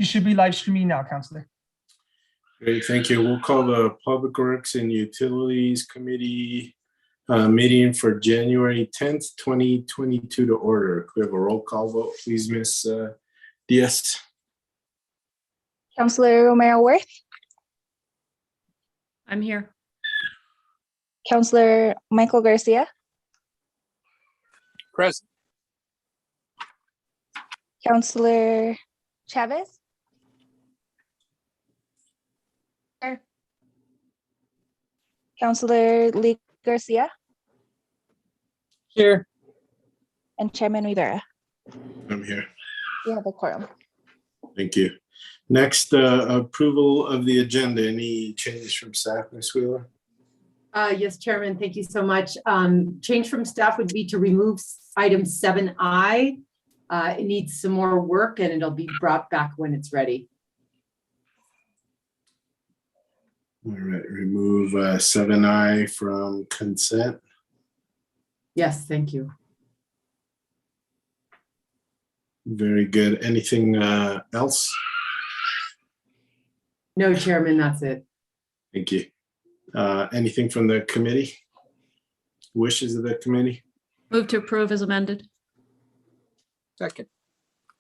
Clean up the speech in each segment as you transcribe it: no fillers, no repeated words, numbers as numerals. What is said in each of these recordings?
You should be live streaming now, Counselor. Great, thank you. We'll call the Public Works and Utilities Committee meeting for January 10th, 2022 to order. Could we have a roll call vote, please, Ms. Diaz? Counselor Romero-Worth, I'm here. Counselor Michael Garcia, Present. Counselor Chavez. Here. Counselor Lee Garcia Here. and Chairman Rivera. I'm here. You have a quorum. Thank you. Next, approval of the agenda. Any changes from staff, Ms. Wheeler? Yes, Chairman, thank you so much. Change from staff would be to remove item 7I. It needs some more work and it'll be brought back when it's ready. All right, remove 7I from consent. Yes, thank you. Very good. Anything else? No, Chairman, that's it. Thank you. Anything from the committee? Wishes of the committee? Move to approve as amended. Second.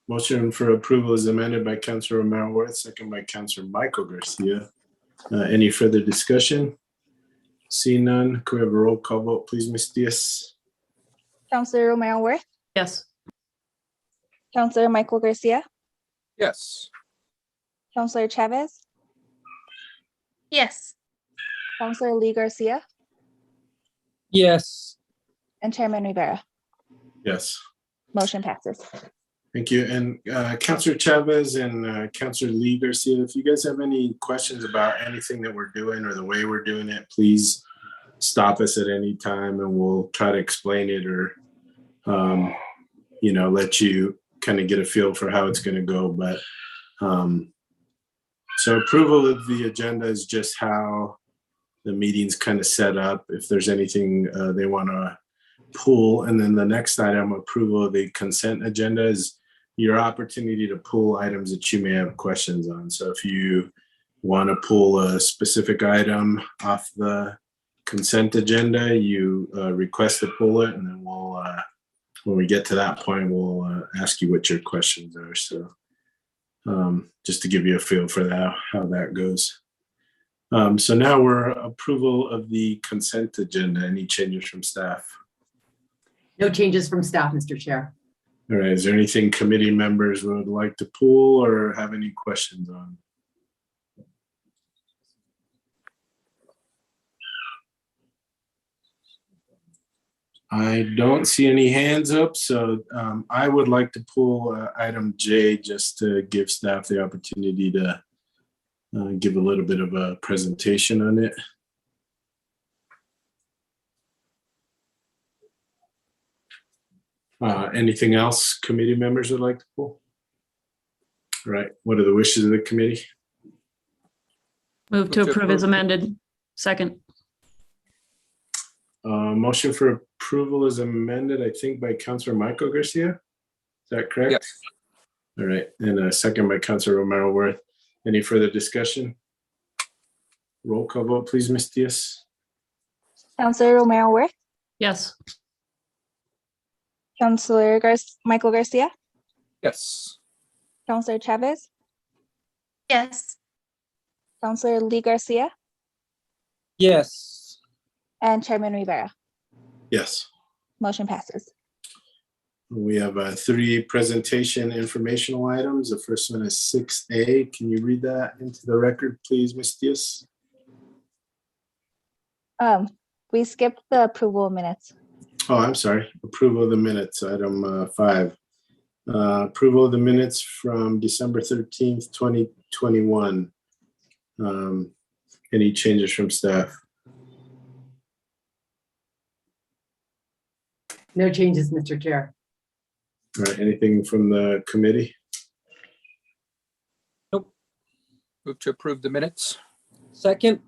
Motion for approval is amended by Councilor Romero-Worth, second by Councilor Michael Garcia. Any further discussion? See none. Could we have a roll call vote, please, Ms. Diaz? Counselor Romero-Worth, Yes. Counselor Michael Garcia, Yes. Counselor Chavez, Yes. Counselor Lee Garcia, Yes. and Chairman Rivera. Yes. Motion passes. Thank you. And Councilor Chavez and Councilor Lee Garcia, if you guys have any questions about anything that we're doing or the way we're doing it, please stop us at any time and we'll try to explain it or, let you kind of get a feel for how it's going to go. But so approval of the agenda is just how the meeting's kind of set up. If there's anything they want to pull, and then the next item, approval of the consent agenda, is your opportunity to pull items that you may have questions on. So if you want to pull a specific item off the consent agenda, you request to pull it, and then we'll, when we get to that point, we'll ask you what your questions are. So just to give you a feel for that, how that goes. So now we're approval of the consent agenda. Any changes from staff? No changes from staff, Mr. Chair. All right, is there anything committee members would like to pull or have any questions on? I don't see any hands up, so I would like to pull item J just to give staff the opportunity to give a little bit of a presentation on it. Anything else committee members would like to pull? All right, what are the wishes of the committee? Move to approve as amended. Second. Motion for approval is amended, I think, by Councilor Michael Garcia. Is that correct? Yes. All right, and a second by Councilor Romero-Worth. Any further discussion? Roll call vote, please, Ms. Diaz. Counselor Romero-Worth, Yes. Counselor Michael Garcia, Yes. Counselor Chavez, Yes. Counselor Lee Garcia, Yes. and Chairman Rivera. Yes. Motion passes. We have 3 presentation informational items. The first one is 6A. Can you read that into the record, please, Ms. Diaz? We skipped the approval of minutes. Oh, I'm sorry. Approval of the minutes, item 5. Approval of the minutes from December 13th, 2021. Any changes from staff? No changes, Mr. Chair. All right, anything from the committee? Move to approve the minutes. Second.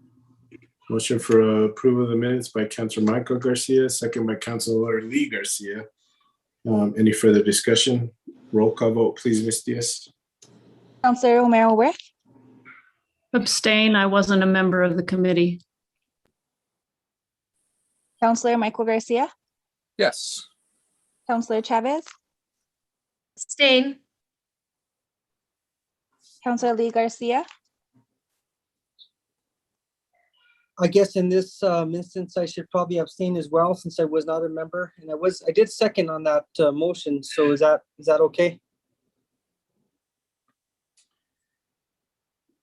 Motion for approval of the minutes by Councilor Michael Garcia, second by Councilor Lee Garcia. Any further discussion? Roll call vote, please, Ms. Diaz. Counselor Romero Worth, Abstain. I wasn't a member of the committee. Counselor Michael Garcia, Yes. Counselor Chavez, Abstain. Counselor Lee Garcia, I guess in this instance, I should probably abstain as well, since I was not a member, and I did second on that motion. So is that okay?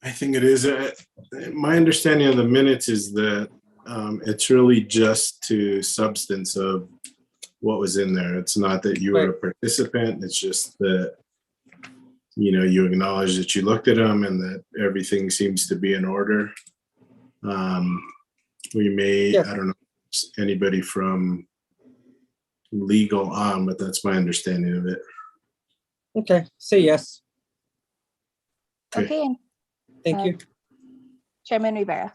I think it is. My understanding of the minutes is that it's really just to substance of what was in there. It's not that you were a participant. It's just that, you acknowledge that you looked at them and that everything seems to be in order. We may, Yes. I don't know, anybody from legal on, but that's my understanding of it. Okay, say yes. Okay. okay, and Thank you. Chairman Rivera.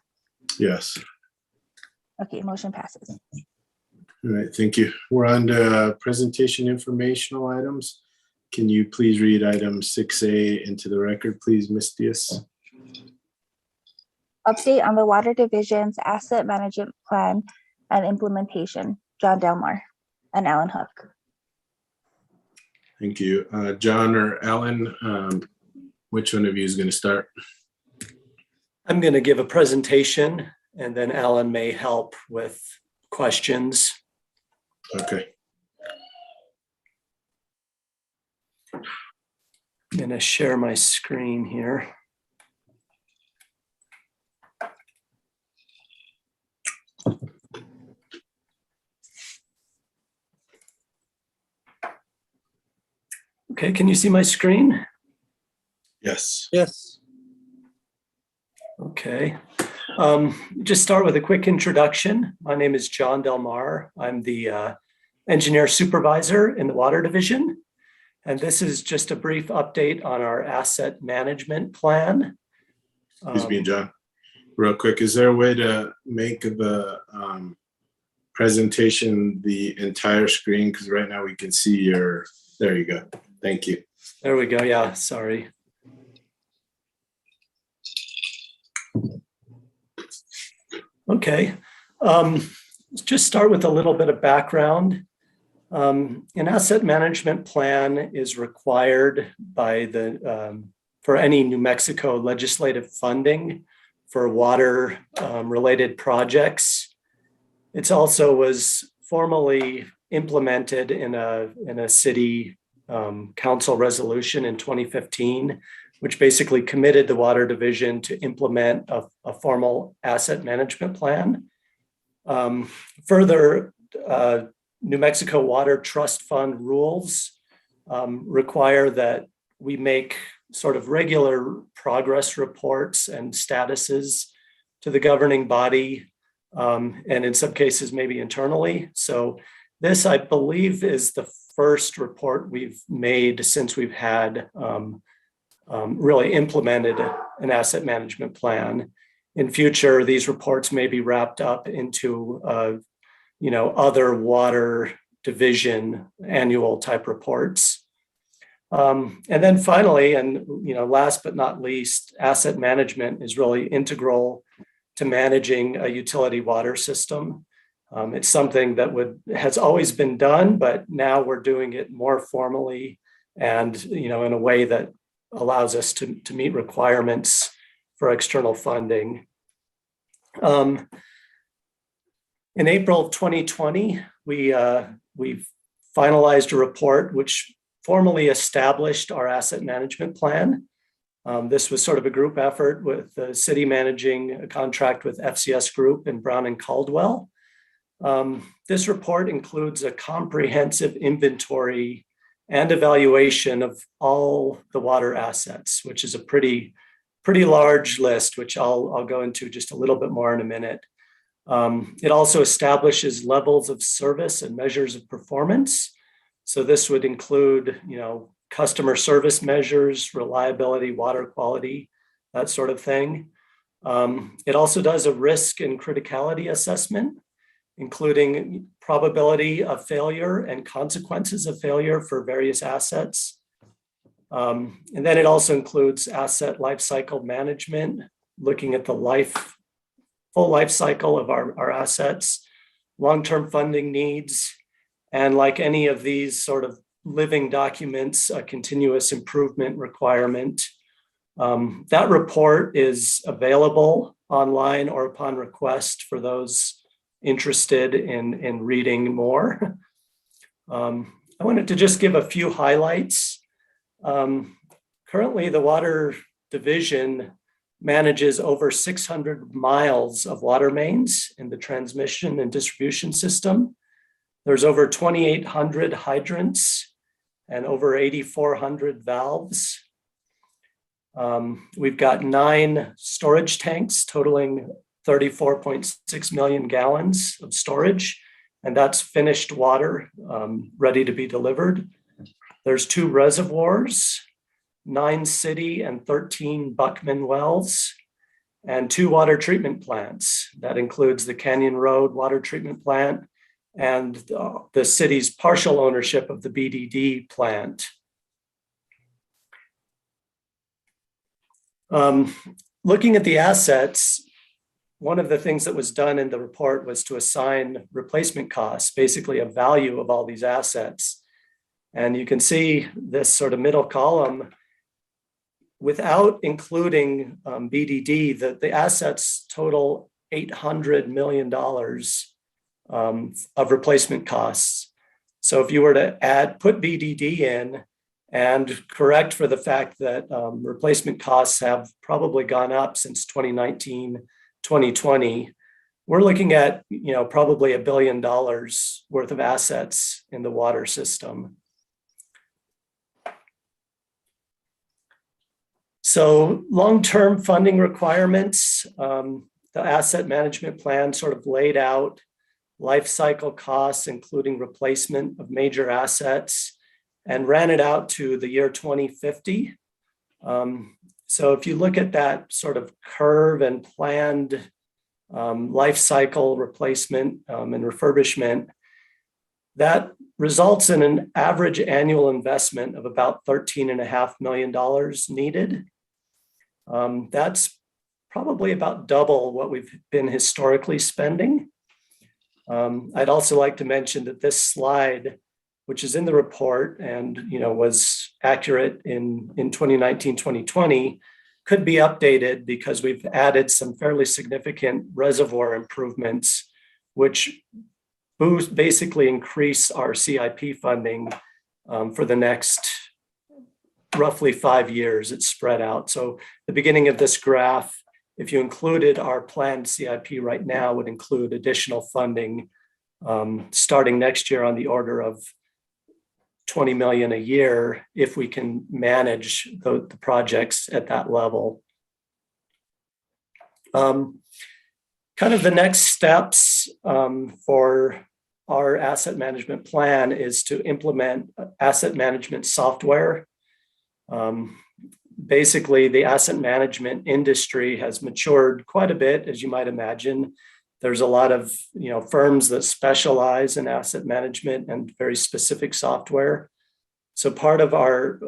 Yes. Okay, motion passes. All right, thank you. We're on to presentation informational items. Can you please read item 6A into the record, please, Ms. Diaz? Update on the Water Division's asset management plan and implementation. John Delmar and Alan Hook. Thank you. John or Alan, which one of you is going to start? I'm going to give a presentation and then Alan may help with questions. Okay. I'm going to share my screen here. Okay, can you see my screen? Yes. Yes. Okay. Just start with a quick introduction. My name is John Delmar. I'm the engineer supervisor in the Water Division. And this is just a brief update on our asset management plan. Excuse me, John. Real quick, is there a way to make the presentation the entire screen? Because right now we can see your, there you go. Thank you. There we go. Yeah, sorry. Okay. Let's just start with a little bit of background. An asset management plan is required by the for any New Mexico legislative funding for water related projects. It's also was formally implemented in a city council resolution in 2015, which basically committed the Water Division to implement a formal asset management plan. Further, New Mexico Water Trust Fund rules require that we make sort of regular progress reports and statuses to the governing body, and in some cases, maybe internally. So this, I believe, is the first report we've made since we've had really implemented an asset management plan. In future, these reports may be wrapped up into other Water Division annual type reports. And then finally, and last but not least, asset management is really integral to managing a utility water system. It's something that has always been done, but now we're doing it more formally and in a way that allows us to meet requirements for external funding. In April of 2020, we finalized a report which formally established our asset management plan. This was sort of a group effort with the city managing a contract with FCS Group and Brown and Caldwell. This report includes a comprehensive inventory and evaluation of all the water assets, which is a pretty large list, which I'll go into just a little bit more in a minute. It also establishes levels of service and measures of performance. So this would include, customer service measures, reliability, water quality, that sort of thing. It also does a risk and criticality assessment, including probability of failure and consequences of failure for various assets. And then it also includes asset lifecycle management, looking at the full life cycle of our assets, long-term funding needs, and like any of these sort of living documents, a continuous improvement requirement. That report is available online or upon request for those interested in reading more. I wanted to just give a few highlights. Currently, the Water Division manages over 600 miles of water mains in the transmission and distribution system. There's over 2,800 hydrants and over 8,400 valves. We've got 9 storage tanks totaling 34.6 million gallons of storage, and that's finished water ready to be delivered. There's 2 reservoirs, 9 city and 13 Buckman wells, and 2 water treatment plants. That includes the Canyon Road Water Treatment Plant and the city's partial ownership of the BDD plant. Looking at the assets, one of the things that was done in the report was to assign replacement costs, basically a value of all these assets. And you can see this sort of middle column, without including BDD, that the assets total $800 million of replacement costs. So if you were to put BDD in and correct for the fact that replacement costs have probably gone up since 2019, 2020, we're looking at probably $1 billion worth of assets in the water system. So long-term funding requirements, the asset management plan sort of laid out life cycle costs, including replacement of major assets, and ran it out to the year 2050. So if you look at that sort of curve and planned life cycle replacement and refurbishment, that results in an average annual investment of about $13.5 million needed. That's probably about double what we've been historically spending. I'd also like to mention that this slide, which is in the report and was accurate in 2019, 2020, could be updated because we've added some fairly significant reservoir improvements, which basically increase our CIP funding for the next roughly 5 years. It's spread out. So the beginning of this graph, if you included our planned CIP right now, would include additional funding starting next year on the order of $20 million a year if we can manage the projects at that level. Kind of the next steps for our asset management plan is to implement asset management software. Basically, the asset management industry has matured quite a bit, as you might imagine. There's a lot of firms that specialize in asset management and very specific software. So part of our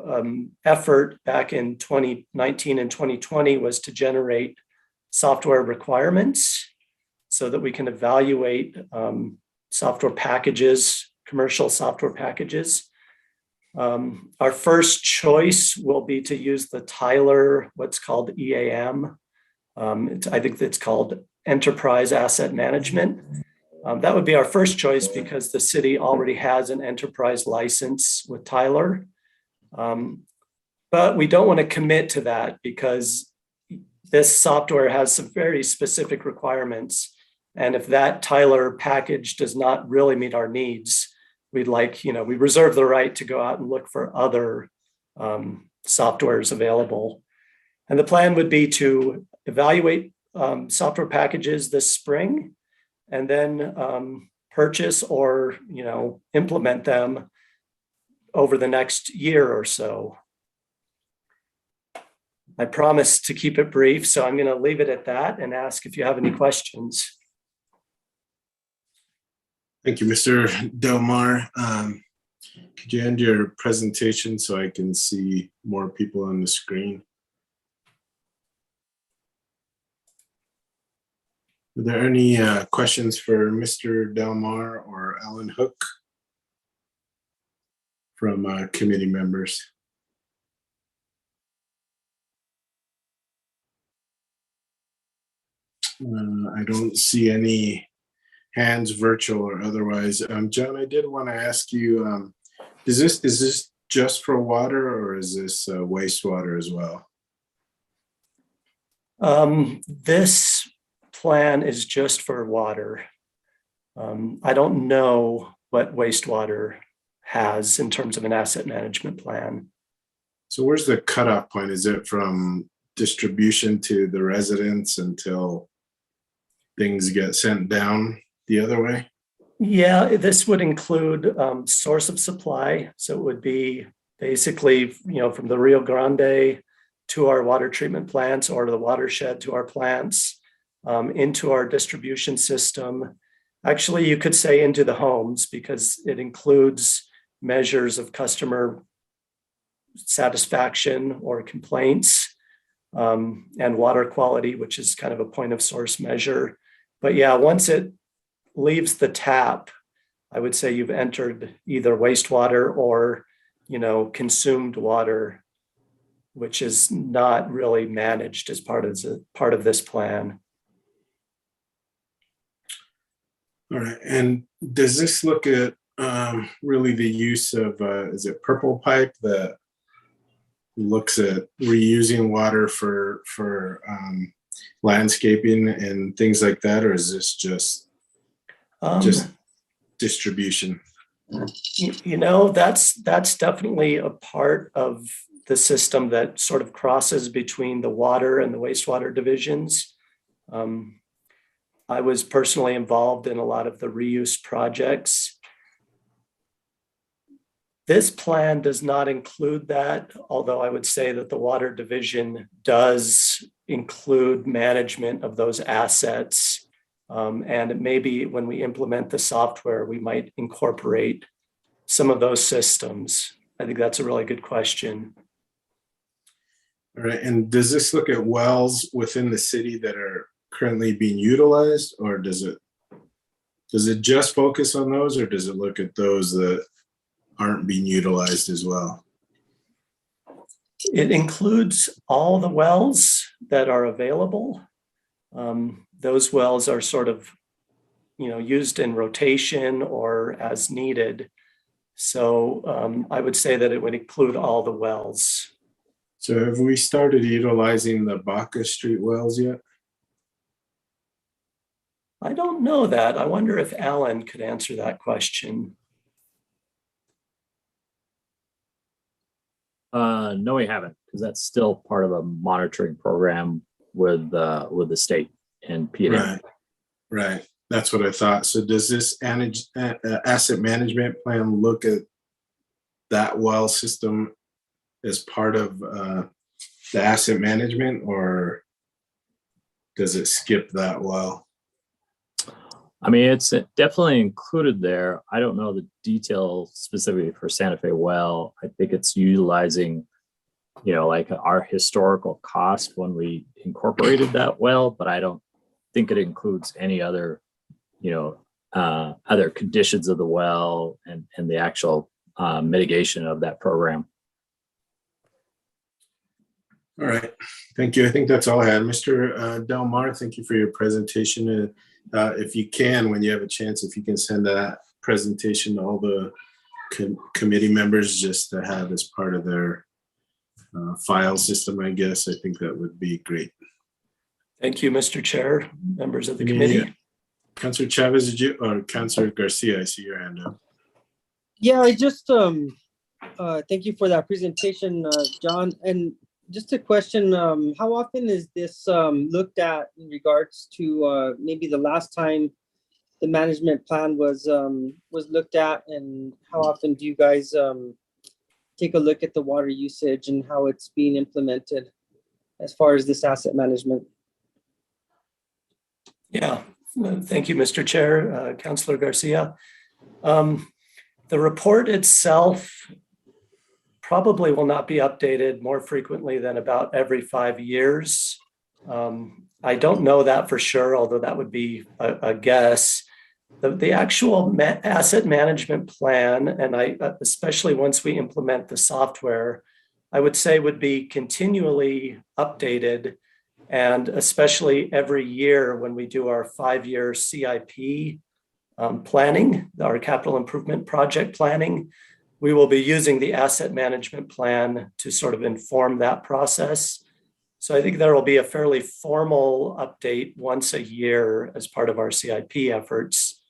effort back in 2019 and 2020 was to generate software requirements so that we can evaluate software packages, commercial software packages. Our first choice will be to use the Tyler, what's called EAM. I think it's called Enterprise Asset Management. That would be our first choice because the city already has an enterprise license with Tyler. But we don't want to commit to that because this software has some very specific requirements. And if that Tyler package does not really meet our needs, we reserve the right to go out and look for other softwares available. And the plan would be to evaluate software packages this spring and then purchase or implement them over the next year or so. I promised to keep it brief, so I'm going to leave it at that and ask if you have any questions. Thank you, Mr. Delmar. Could you end your presentation so I can see more people on the screen? Are there any questions for Mr. Delmar or Alan Hook from committee members? I don't see any hands, virtual or otherwise. John, I did want to ask you, is this just for water or is this wastewater as well? This plan is just for water. I don't know what wastewater has in terms of an asset management plan. So where's the cutoff point? Is it from distribution to the residents until things get sent down the other way? Yeah, this would include source of supply. So it would be basically, from the Rio Grande to our water treatment plants or to the watershed to our plants, into our distribution system. Actually, you could say into the homes because it includes measures of customer satisfaction or complaints, and water quality, which is kind of a point of source measure. But yeah, once it leaves the tap, I would say you've entered either wastewater or, consumed water, which is not really managed as part of this plan. All right. And does this look at really the use of, is it Purple Pipe that looks at reusing water for landscaping and things like that? Or is this just distribution? That's definitely a part of the system that sort of crosses between the water and the wastewater divisions. I was personally involved in a lot of the reuse projects. This plan does not include that, although I would say that the water division does include management of those assets. And maybe when we implement the software, we might incorporate some of those systems. I think that's a really good question. All right. And does this look at wells within the city that are currently being utilized, or does it just focus on those, or does it look at those that aren't being utilized as well? It includes all the wells that are available. Those wells are sort of, used in rotation or as needed. So I would say that it would include all the wells. So have we started utilizing the Baca Street wells yet? I don't know that. I wonder if Alan could answer that question. No, we haven't, because that's still part of a monitoring program with the state and PNM. Right. That's what I thought. So does this asset management plan look at that well system as part of the asset management, or does it skip that well? I mean, it's definitely included there. I don't know the detail specifically for Santa Fe well. I think it's utilizing, like our historical cost when we incorporated that well, but I don't think it includes any other, other conditions of the well and the actual mitigation of that program. All right. Thank you. I think that's all I had. Mr. Delmar, thank you for your presentation. If you can, when you have a chance, if you can send that presentation to all the committee members just to have as part of their file system, I guess, I think that would be great. Thank you, Mr. Chair, members of the committee. Councilor Chavez, or Councilor Garcia, I see your hand up. Yeah, I just thank you for that presentation, John. And just a question, how often is this looked at in regards to maybe the last time the management plan was looked at, and how often do you guys take a look at the water usage and how it's being implemented as far as this asset management? Yeah, thank you, Mr. Chair, Councilor Garcia. The report itself probably will not be updated more frequently than about every 5 years. I don't know that for sure, although that would be a guess. The actual asset management plan, and especially once we implement the software, I would say would be continually updated, and especially every year when we do our 5-year CIP planning, our capital improvement project planning, we will be using the asset management plan to sort of inform that process. So I think there will be a fairly formal update once a year as part of our CIP efforts.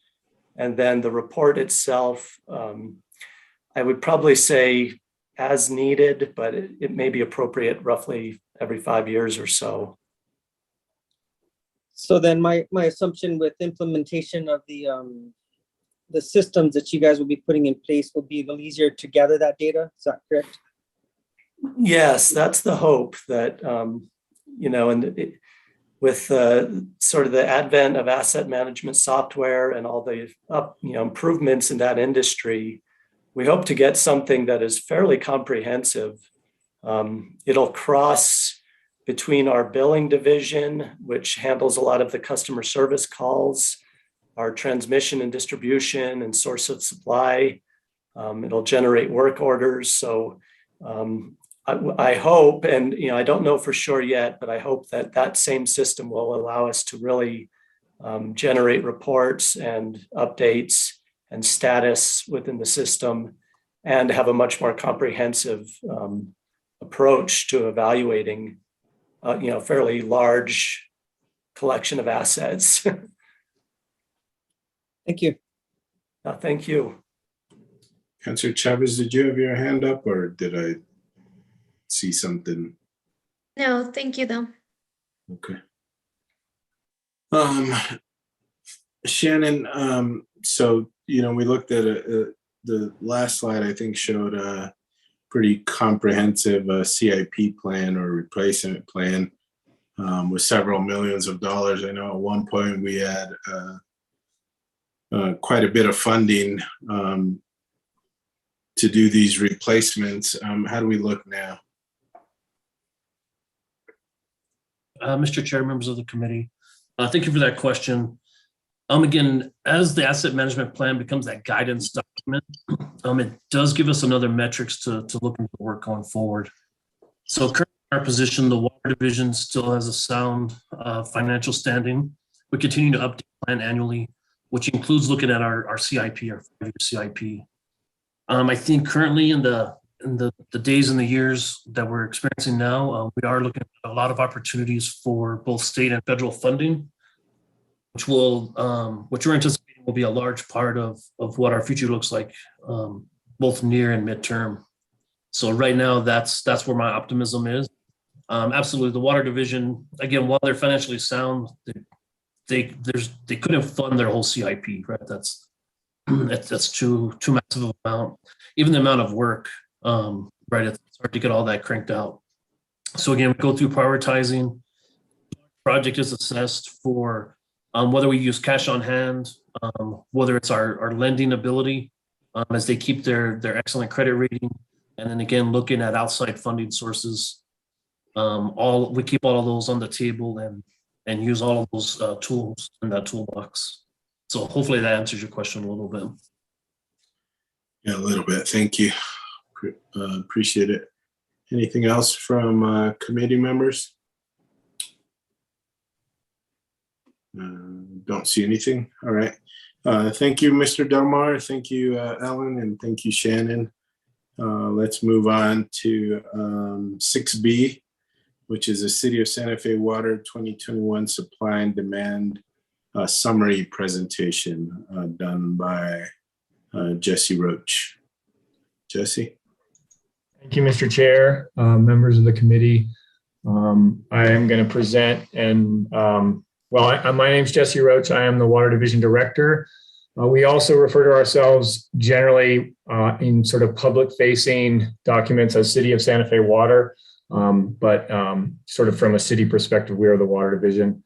And then the report itself, I would probably say as needed, but it may be appropriate roughly every 5 years or so. So then my assumption with implementation of the systems that you guys will be putting in place will be a little easier to gather that data. Is that correct? Yes, that's the hope that, with sort of the advent of asset management software and all the improvements in that industry, we hope to get something that is fairly comprehensive. It'll cross between our billing division, which handles a lot of the customer service calls, our transmission and distribution and source of supply. It'll generate work orders. So I hope, and I don't know for sure yet, but I hope that that same system will allow us to really generate reports and updates and status within the system, and have a much more comprehensive approach to evaluating, fairly large collection of assets. Thank you. Thank you. Councilor Chavez, did you have your hand up, or did I see something? No, thank you though. Okay. Shannon, so, we looked at the last slide, I think showed a pretty comprehensive CIP plan or replacement plan with several millions of dollars. I know at one point we had quite a bit of funding to do these replacements. How do we look now? Mr. Chair, members of the committee, thank you for that question. Again, as the asset management plan becomes that guidance document, it does give us another metrics to look into work going forward. So currently in our position, the water division still has a sound financial standing. We continue to update the plan annually, which includes looking at our CIP, our 5-year CIP. I think currently in the days and the years that we're experiencing now, we are looking at a lot of opportunities for both state and federal funding, which we're anticipating will be a large part of what our future looks like, both near and midterm. So right now, that's where my optimism is. Absolutely, the water division, again, while they're financially sound, they couldn't fund their whole CIP, right? That's too massive of amount. Even the amount of work, right? It's hard to get all that cranked out. So again, we go through prioritizing. Project is assessed for whether we use cash on hand, whether it's our lending ability, as they keep their excellent credit rating, and then again looking at outside funding sources. We keep all of those on the table and use all of those tools in that toolbox. So hopefully that answers your question a little bit. Yeah, a little bit. Thank you. Appreciate it. Anything else from committee members? Don't see anything. All right. Thank you, Mr. Delmar. Thank you, Ellen, and thank you, Shannon. Let's move on to 6B, which is the City of Santa Fe Water 2021 Supply and Demand summary presentation done by Jesse Roach. Jesse. Thank you, Mr. Chair, members of the committee. I am going to present and my name is Jesse Roach. I am the Water Division Director. We also refer to ourselves generally in sort of public-facing documents as City of Santa Fe Water, but sort of from a city perspective, we are the Water Division.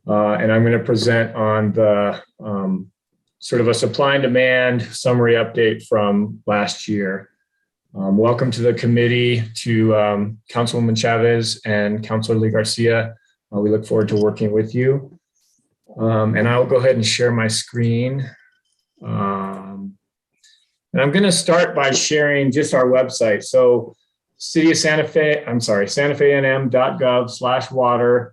And I'm going to present on the sort of a supply and demand summary update from last year. Welcome to the committee to Councilwoman Chavez and Councilor Lee Garcia. We look forward to working with you. And I will go ahead and share my screen. And I'm going to start by sharing just our website. So City of Santa Fe, santafenm.gov/water.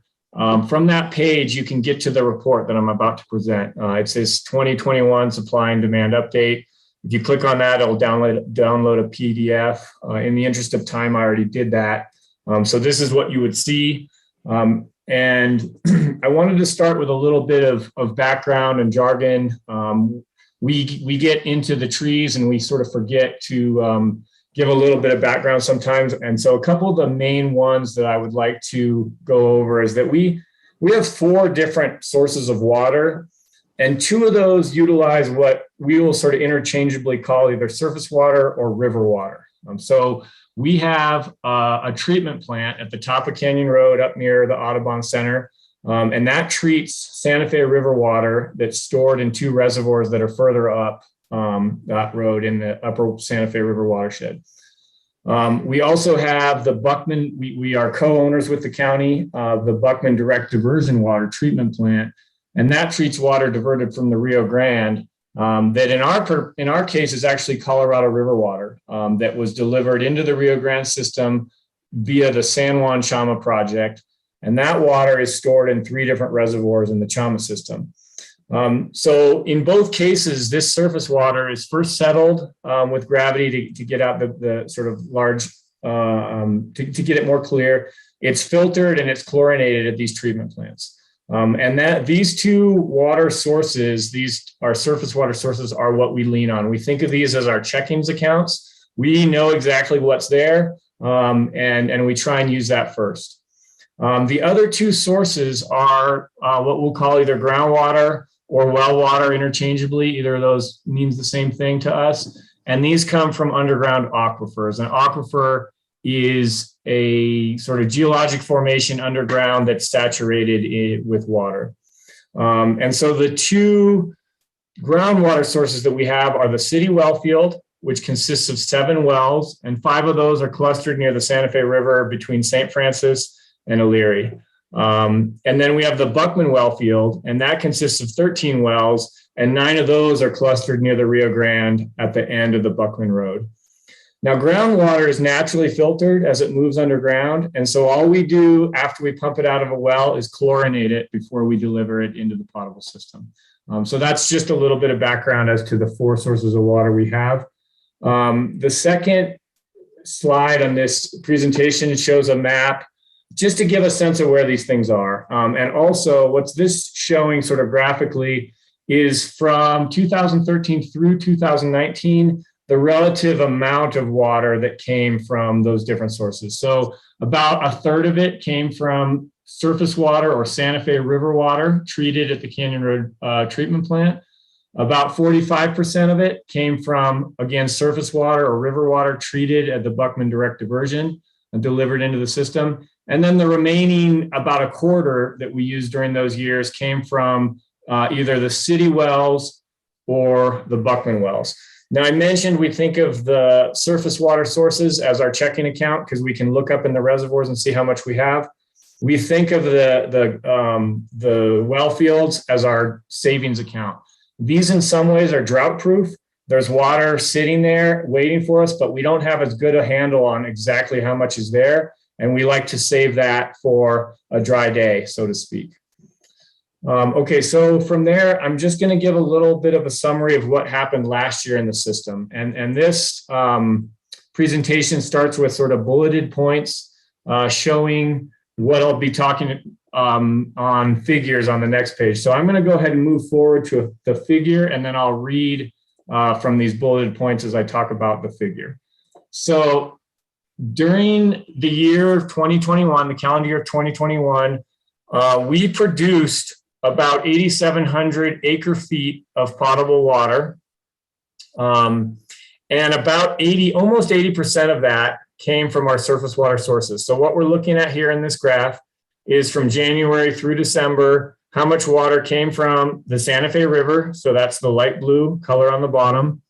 From that page, you can get to the report that I'm about to present. It says 2021 supply and demand update. If you click on that, it'll download a PDF. In the interest of time, I already did that. So this is what you would see. And I wanted to start with a little bit of background and jargon. We get into the trees and we sort of forget to give a little bit of background sometimes. And so a couple of the main ones that I would like to go over is that we have 4 different sources of water, and 2 of those utilize what we will sort of interchangeably call either surface water or river water. So we have a treatment plant at the top of Canyon Road up near the Audubon Center. And that treats Santa Fe River water that's stored in 2 reservoirs that are further up that road in the upper Santa Fe River watershed. We also have the Buckman, we are co-owners with the county of the Buckman Direct Diversion Water Treatment Plant, and that treats water diverted from the Rio Grande that in our case is actually Colorado River water that was delivered into the Rio Grande system via the San Juan Chama project. And that water is stored in 3 different reservoirs in the Chama system. So in both cases, this surface water is first settled with gravity to get out the sort of large, to get it more clear. It's filtered and it's chlorinated at these treatment plants. And that these 2 water sources, these our surface water sources, are what we lean on. We think of these as our checkings accounts. We know exactly what's there, and we try and use that first. The other 2 sources are what we'll call either groundwater or well water interchangeably. Either of those means the same thing to us. And these come from underground aquifers. An aquifer is a sort of geologic formation underground that's saturated with water. And so the 2 groundwater sources that we have are the city well field, which consists of 7 wells, and 5 of those are clustered near the Santa Fe River between St. Francis and Elyria. And then we have the Buckman well field, and that consists of 13 wells, and 9 of those are clustered near the Rio Grande at the end of the Buckman Road. Now, groundwater is naturally filtered as it moves underground, and so all we do after we pump it out of a well is chlorinate it before we deliver it into the potable system. So that's just a little bit of background as to the 4 sources of water we have. The second slide on this presentation shows a map just to give a sense of where these things are. And also what's this showing sort of graphically is from 2013 through 2019, the relative amount of water that came from those different sources. So about 1/3 of it came from surface water or Santa Fe River water treated at the Canyon Road treatment plant. About 45% of it came from, again, surface water or river water treated at the Buckman Direct Diversion and delivered into the system. And then the remaining about 1/4 that we used during those years came from either the city wells or the Buckman wells. Now, I mentioned we think of the surface water sources as our checking account because we can look up in the reservoirs and see how much we have. We think of the well fields as our savings account. These in some ways are drought proof. There's water sitting there waiting for us, but we don't have as good a handle on exactly how much is there. And we like to save that for a dry day, so to speak. Okay, so from there, I'm just going to give a little bit of a summary of what happened last year in the system. And this presentation starts with sort of bulleted points showing what I'll be talking on figures on the next page. So I'm going to go ahead and move forward to the figure, and then I'll read from these bulleted points as I talk about the figure. So during the year of 2021, the calendar year of 2021, we produced about 8,700 acre feet of potable water. And about almost 80% of that came from our surface water sources. So what we're looking at here in this graph is from January through December, how much water came from the Santa Fe River. So that's the light blue color on the bottom.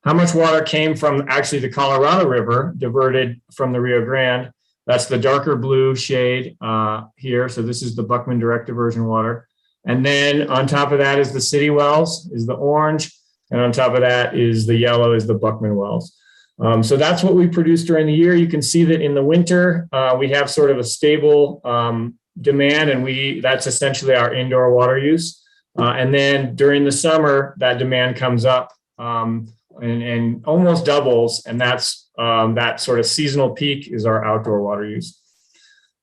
How much water came from actually the Colorado River, diverted from the Rio Grande. That's the darker blue shade here. So this is the Buckman direct diversion water. And then on top of that is the city wells, is the orange. And on top of that is the yellow, is the Buckman wells. So that's what we produce during the year. You can see that in the winter, we have sort of a stable demand, and that's essentially our indoor water use. And then during the summer, that demand comes up and almost doubles. And that's that sort of seasonal peak is our outdoor water use.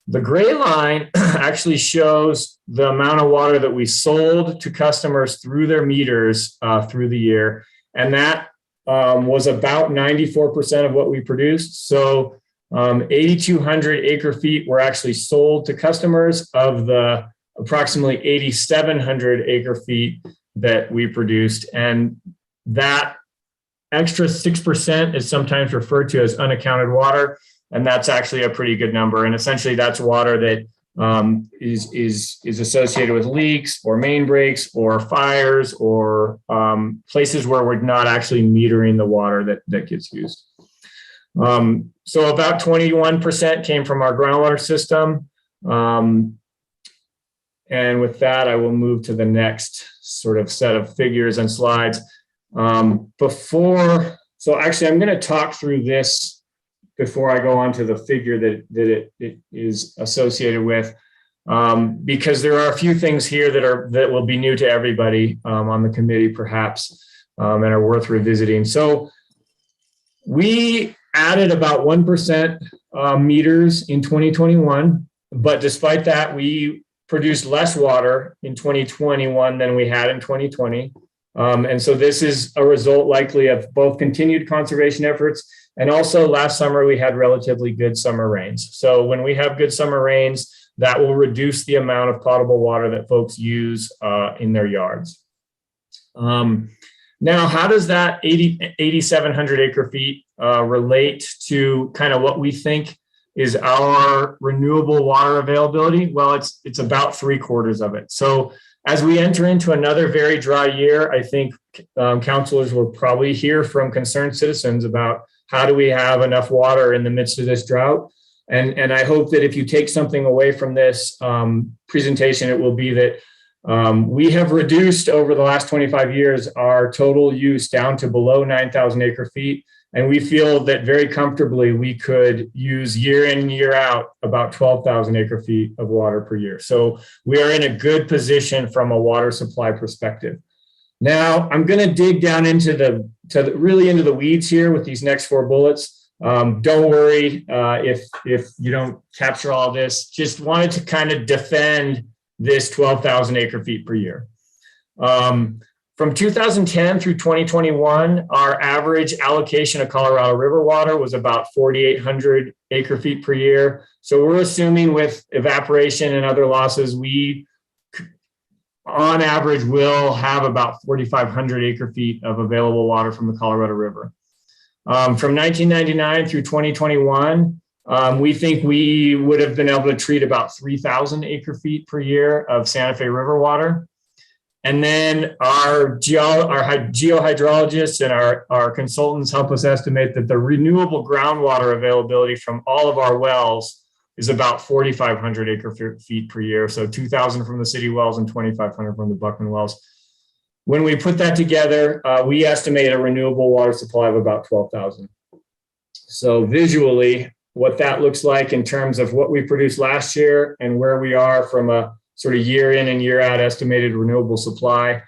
The gray line actually shows the amount of water that we sold to customers through their meters through the year. And that was about 94% of what we produced. So 8,200 acre feet were actually sold to customers of the approximately 8,700 acre feet that we produced. And that extra 6% is sometimes referred to as unaccounted water. And that's actually a pretty good number. And essentially that's water that is associated with leaks or main breaks or fires or places where we're not actually metering the water that gets used. So about 21% came from our groundwater system. And with that, I will move to the next sort of set of figures and slides. So actually I'm going to talk through this before I go on to the figure that it is associated with, because there are a few things here that will be new to everybody on the committee, perhaps, and are worth revisiting. So we added about 1% meters in 2021, but despite that, we produced less water in 2021 than we had in 2020. And so this is a result likely of both continued conservation efforts, and also last summer we had relatively good summer rains. So when we have good summer rains, that will reduce the amount of potable water that folks use in their yards. Now, how does that 8,700 acre feet relate to kind of what we think is our renewable water availability? Well, it's about 3/4 of it. So as we enter into another very dry year, I think councilors will probably hear from concerned citizens about how do we have enough water in the midst of this drought. And I hope that if you take something away from this presentation, it will be that we have reduced over the last 25 years our total use down to below 9,000 acre feet. And we feel that very comfortably we could use year in, year out about 12,000 acre feet of water per year. So we are in a good position from a water supply perspective. Now I'm going to dig down into really into the weeds here with these next 4 bullets. Don't worry if you don't capture all this. Just wanted to kind of defend this 12,000 acre feet per year. From 2010 through 2021, our average allocation of Colorado River water was about 4,800 acre feet per year. So we're assuming with evaporation and other losses, we on average will have about 4,500 acre feet of available water from the Colorado River. From 1999 through 2021, we think we would have been able to treat about 3,000 acre feet per year of Santa Fe River water. And then our geohydrologists and our consultants help us estimate that the renewable groundwater availability from all of our wells is about 4,500 acre feet per year. So 2,000 from the city wells and 2,500 from the Buckman wells. When we put that together, we estimate a renewable water supply of about 12,000. So visually, what that looks like in terms of what we produced last year and where we are from a sort of year in and year out estimated renewable supply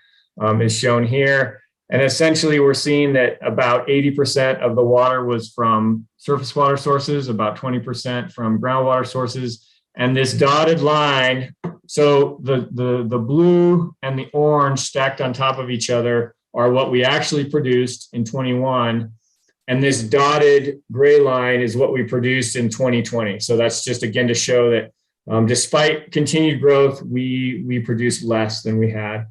is shown here. And essentially we're seeing that about 80% of the water was from surface water sources, about 20% from groundwater sources. And this dotted line, so the blue and the orange stacked on top of each other are what we actually produced in 21. And this dotted gray line is what we produced in 2020. So that's just again to show that despite continued growth, we produced less than we had.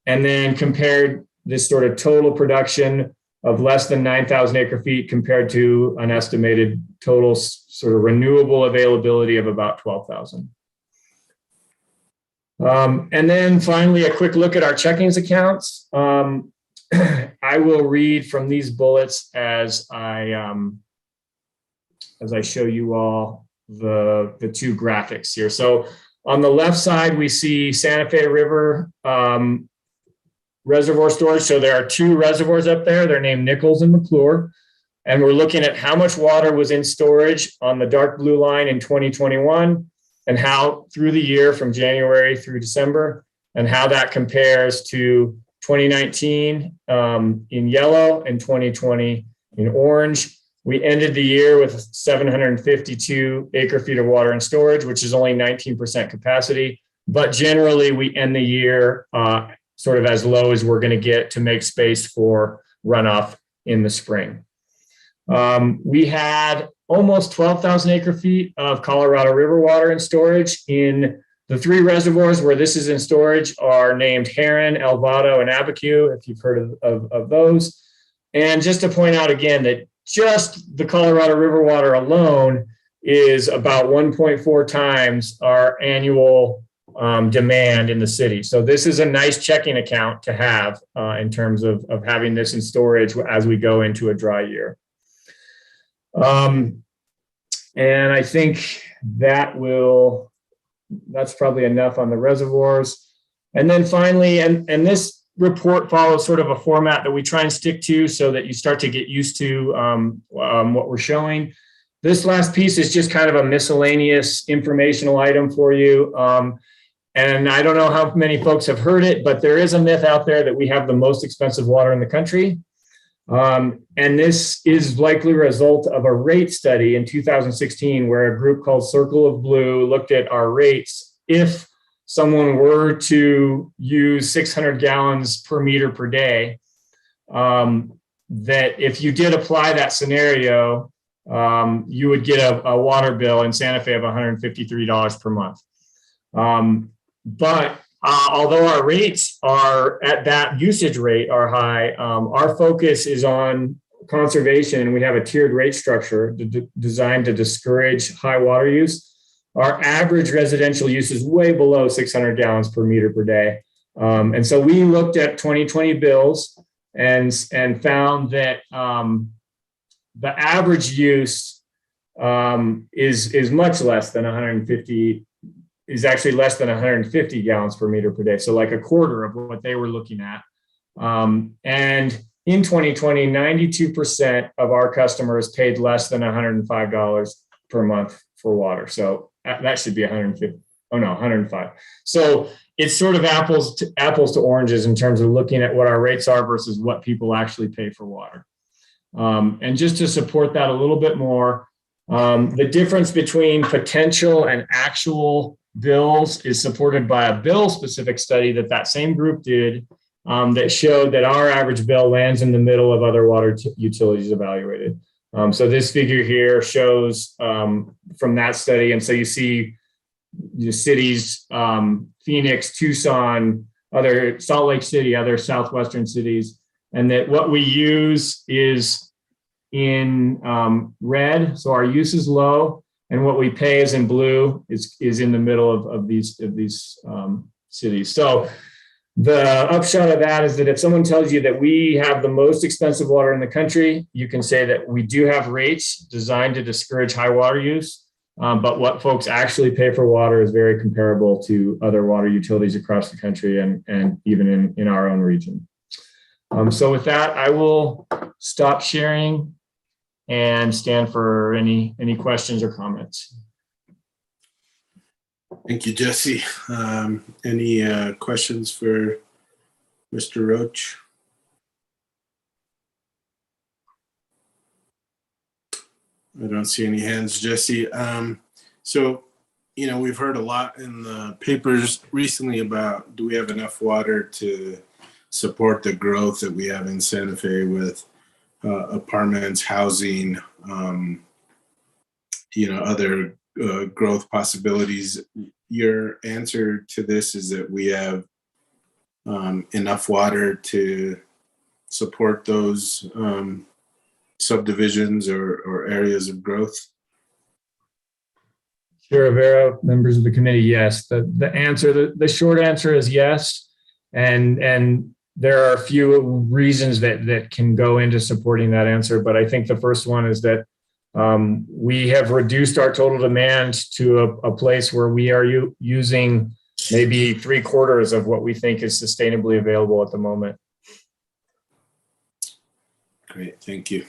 And then compared this sort of total production of less than 9,000 acre feet compared to an estimated total sort of renewable availability of about 12,000. And then finally, a quick look at our checkings accounts. I will read from these bullets as I show you all the two graphics here. So on the left side, we see Santa Fe River Reservoir Storage. So there are two reservoirs up there. They're named Nichols and McClure. And we're looking at how much water was in storage on the dark blue line in 2021 and how through the year from January through December, and how that compares to 2019 in yellow and 2020 in orange. We ended the year with 752 acre feet of water in storage, which is only 19% capacity. But generally, we end the year sort of as low as we're going to get to make space for runoff in the spring. We had almost 12,000 acre feet of Colorado River water in storage. In the three reservoirs where this is in storage are named Heron, Elvado, and Abiquiu, if you've heard of those. And just to point out again that just the Colorado River water alone is about 1.4 times our annual demand in the city. So this is a nice checking account to have in terms of having this in storage as we go into a dry year. And I think that's probably enough on the reservoirs. And then finally, and this report follows sort of a format that we try and stick to so that you start to get used to what we're showing. This last piece is just kind of a miscellaneous informational item for you. And I don't know how many folks have heard it, but there is a myth out there that we have the most expensive water in the country. And this is likely a result of a rate study in 2016 where a group called Circle of Blue looked at our rates if someone were to use 600 gallons per meter per day, that if you did apply that scenario, you would get a water bill in Santa Fe of $153 per month. But although our rates are at that usage rate are high, our focus is on conservation, and we have a tiered rate structure designed to discourage high water use. Our average residential use is way below 600 gallons per meter per day. And so we looked at 2020 bills and found that the average use is much less than 150, is actually less than 150 gallons per meter per day. So like a quarter of what they were looking at. And in 2020, 92% of our customers paid less than $105 per month for water. So that should be 150. Oh no, 105. So it's sort of apples to oranges in terms of looking at what our rates are versus what people actually pay for water. And just to support that a little bit more, the difference between potential and actual bills is supported by a bill-specific study that same group did that showed that our average bill lands in the middle of other water utilities evaluated. So this figure here shows from that study. And so you see the cities, Phoenix, Tucson, other Salt Lake City, other southwestern cities, and that what we use is in red. So our use is low, and what we pay is in blue, is in the middle of these cities. So the upshot of that is that if someone tells you that we have the most expensive water in the country, you can say that we do have rates designed to discourage high water use, but what folks actually pay for water is very comparable to other water utilities across the country and even in our own region. So with that, I will stop sharing and stand for any questions or comments. Thank you, Jesse. Any questions for Mr. Roach? I don't see any hands, Jesse. So, we've heard a lot in the papers recently about, do we have enough water to support the growth that we have in Santa Fe with apartments, housing, other growth possibilities. Your answer to this is that we have enough water to support those subdivisions or areas of growth? Chair Rivera, members of the committee, yes. The short answer is yes. And there are a few reasons that can go into supporting that answer. But I think the first one is that we have reduced our total demand to a place where we are using maybe 3/4 of what we think is sustainably available at the moment. Great, thank you.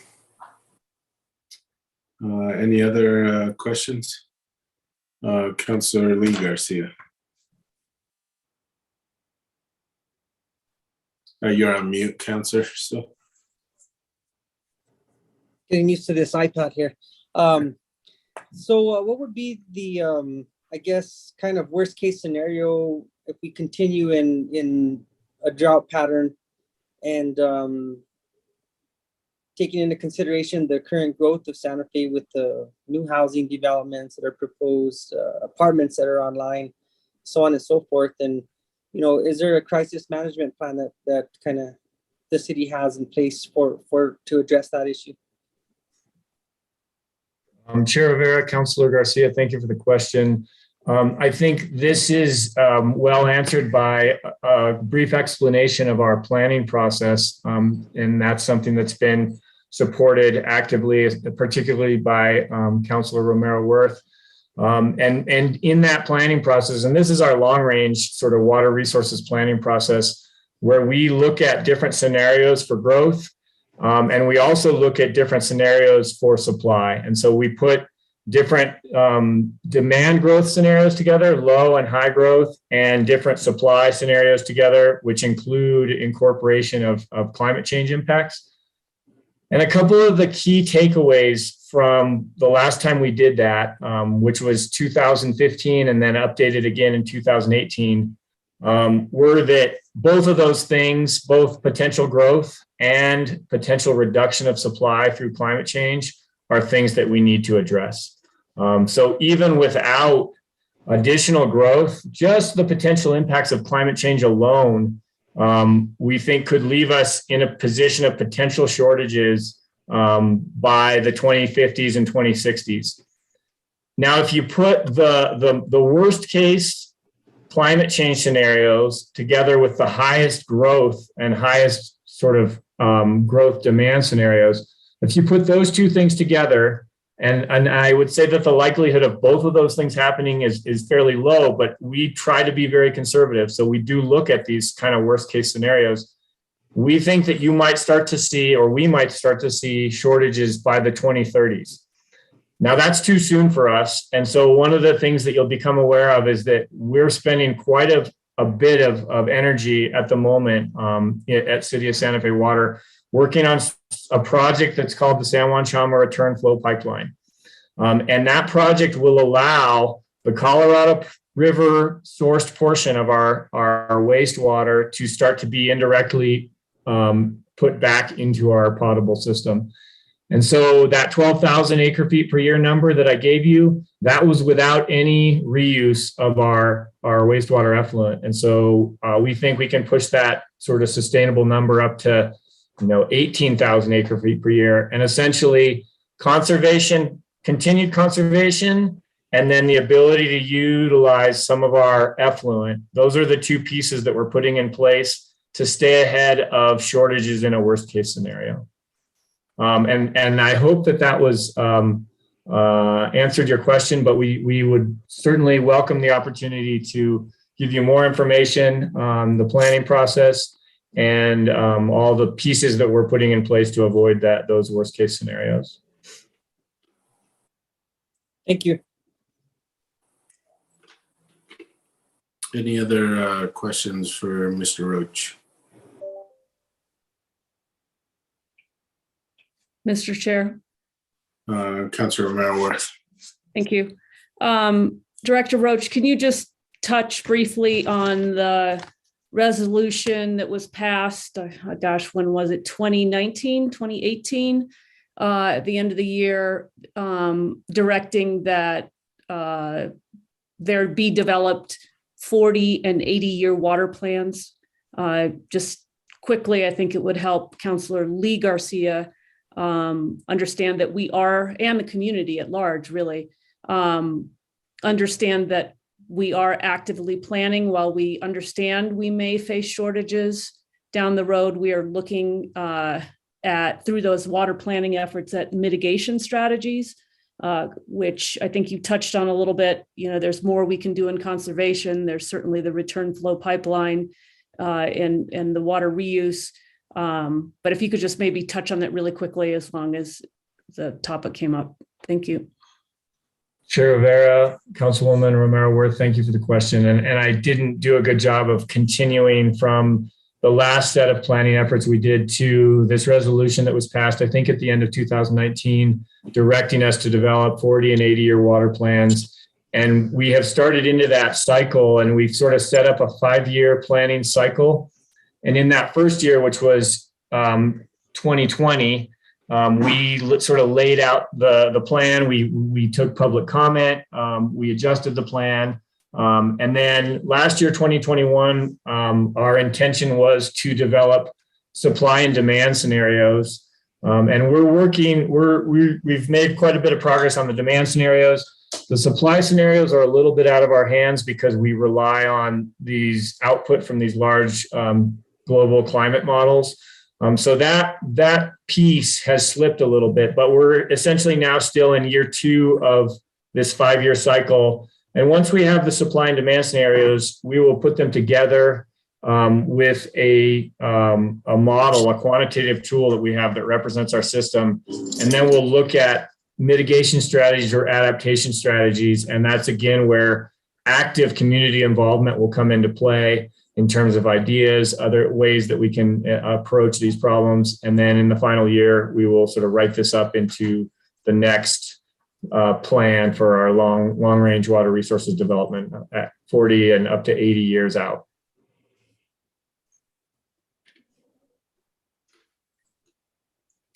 Any other questions? Councillor Lee Garcia. You're on mute, Councillor. So Getting used to this iPad here. So what would be the, I guess, kind of worst case scenario if we continue in a drought pattern and taking into consideration the current growth of Santa Fe with the new housing developments that are proposed, apartments that are online, so on and so forth. And, you know, is there a crisis management plan that kind of the city has in place to address that issue? Chair Rivera, Councillor Garcia, thank you for the question. I think this is well answered by a brief explanation of our planning process, and that's something that's been supported actively, particularly by Councillor Romero Worth. And in that planning process, and this is our long range sort of water resources planning process, where we look at different scenarios for growth, and we also look at different scenarios for supply. And so we put different demand growth scenarios together, low and high growth, and different supply scenarios together, which include incorporation of climate change impacts. And a couple of the key takeaways from the last time we did that, which was 2015 and then updated again in 2018, were that both of those things, both potential growth and potential reduction of supply through climate change, are things that we need to address. So even without additional growth, just the potential impacts of climate change alone, we think could leave us in a position of potential shortages by the 2050s and 2060s. Now, if you put the worst case climate change scenarios together with the highest growth and highest sort of growth demand scenarios, if you put those two things together, and I would say that the likelihood of both of those things happening is fairly low, but we try to be very conservative. So we do look at these kind of worst case scenarios. We think that you might start to see, or we might start to see, shortages by the 2030s. Now that's too soon for us. And so one of the things that you'll become aware of is that we're spending quite a bit of energy at the moment at City of Santa Fe Water, working on a project that's called the San Juan Chama Return Flow Pipeline. And that project will allow the Colorado River sourced portion of our wastewater to start to be indirectly put back into our potable system. And so that 12,000 acre feet per year number that I gave you, that was without any reuse of our wastewater effluent. And so we think we can push that sort of sustainable number up to 18,000 acre feet per year, and essentially conservation, continued conservation, and then the ability to utilize some of our effluent. Those are the two pieces that we're putting in place to stay ahead of shortages in a worst case scenario. And I hope that was answered your question, but we would certainly welcome the opportunity to give you more information on the planning process and all the pieces that we're putting in place to avoid those worst case scenarios. Thank you. Any other questions for Mr. Roach? Mr. Chair. Councilor Romero Worth. Thank you. Director Roach, can you just touch briefly on the resolution that was passed, gosh, when was it? 2019, 2018, at the end of the year, directing that there be developed 40 and 80-year water plans. Just quickly, I think it would help Councilor Lee Garcia understand that we are, and the community at large really, understand that we are actively planning. While we understand we may face shortages down the road, we are looking at, through those water planning efforts, at mitigation strategies, which I think you touched on a little bit. You know, there's more we can do in conservation. There's certainly the return flow pipeline and the water reuse. But if you could just maybe touch on that really quickly, as long as the topic came up. Thank you. Chair Rivera, Councilwoman Romero-Worth, thank you for the question. And I didn't do a good job of continuing from the last set of planning efforts we did to this resolution that was passed, I think at the end of 2019, directing us to develop 40 and 80-year water plans. And we have started into that cycle, and we've sort of set up a 5-year planning cycle. And in that first year, which was 2020, we sort of laid out the plan. We took public comment. We adjusted the plan. And then last year, 2021, our intention was to develop supply and demand scenarios. And we've made quite a bit of progress on the demand scenarios. The supply scenarios are a little bit out of our hands because we rely on these output from these large global climate models. So that piece has slipped a little bit, but we're essentially now still in year 2 of this 5-year cycle. And once we have the supply and demand scenarios, we will put them together with a model, a quantitative tool that we have that represents our system. And then we'll look at mitigation strategies or adaptation strategies. And that's, again, where active community involvement will come into play in terms of ideas, other ways that we can approach these problems. And then in the final year, we will sort of write this up into the next plan for our long range water resources development at 40 and up to 80 years out.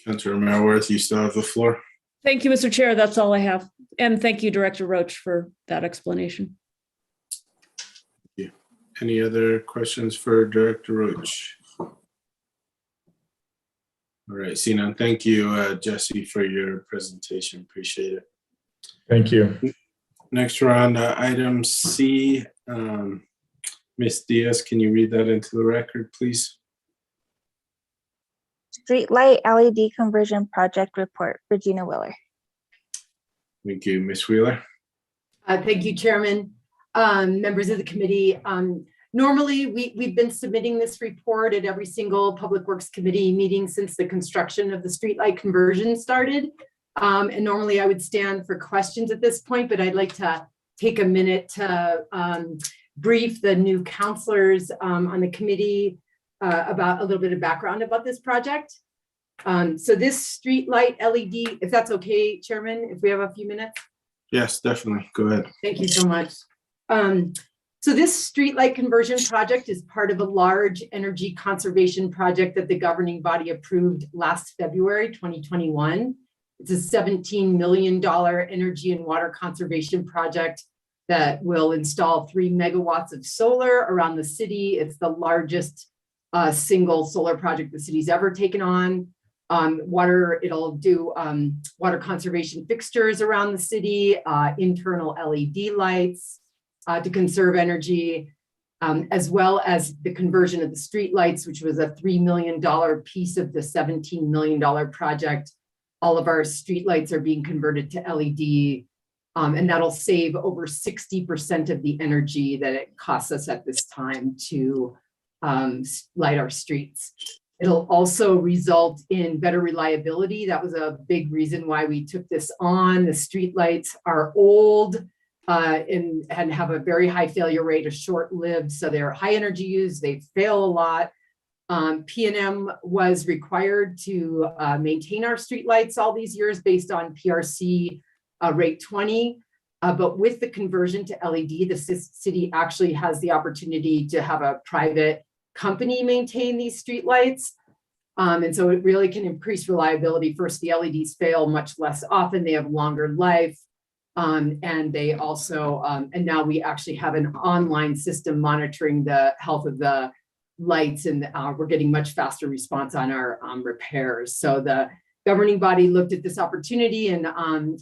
Councilor Melworth, you still have the floor. Thank you, Mr. Chair. That's all I have. And thank you, Director Roach, for that explanation. Any other questions for Director Roach? All right, seeing none. Thank you, Jesse, for your presentation. Appreciate it. Thank you. Next, we're on item C. Ms. Diaz, can you read that into the record, please? Streetlight LED conversion project report, Regina Wheeler. Thank you, Ms. Wheeler. Thank you, Chairman. Members of the committee. Normally, we've been submitting this report at every single Public Works Committee meeting since the construction of the streetlight conversion started. And normally I would stand for questions at this point, but I'd like to take a minute to brief the new counselors on the committee about a little bit of background about this project. So this streetlight LED, if that's okay, Chairman, if we have a few minutes. Yes, definitely. Go ahead. Thank you so much. So this streetlight conversion project is part of a large energy conservation project that the governing body approved last February 2021. It's a $17 million energy and water conservation project that will install 3 megawatts of solar around the city. It's the largest single solar project the city's ever taken on. It'll do water conservation fixtures around the city, internal LED lights to conserve energy, as well as the conversion of the street lights, which was a $3 million piece of the $17 million project. All of our street lights are being converted to LED, and that'll save over 60% of the energy that it costs us at this time to light our streets. It'll also result in better reliability. That was a big reason why we took this on. The street lights are old and have a very high failure rate, are short-lived, so they're high energy use, they fail a lot. P&M was required to maintain our streetlights all these years based on PRC rate 20. But with the conversion to LED, the city actually has the opportunity to have a private company maintain these streetlights. And so it really can increase reliability. First, the LEDs fail much less often, they have longer life. And they also, and now we actually have an online system monitoring the health of the lights, and we're getting much faster response on our repairs. So the governing body looked at this opportunity and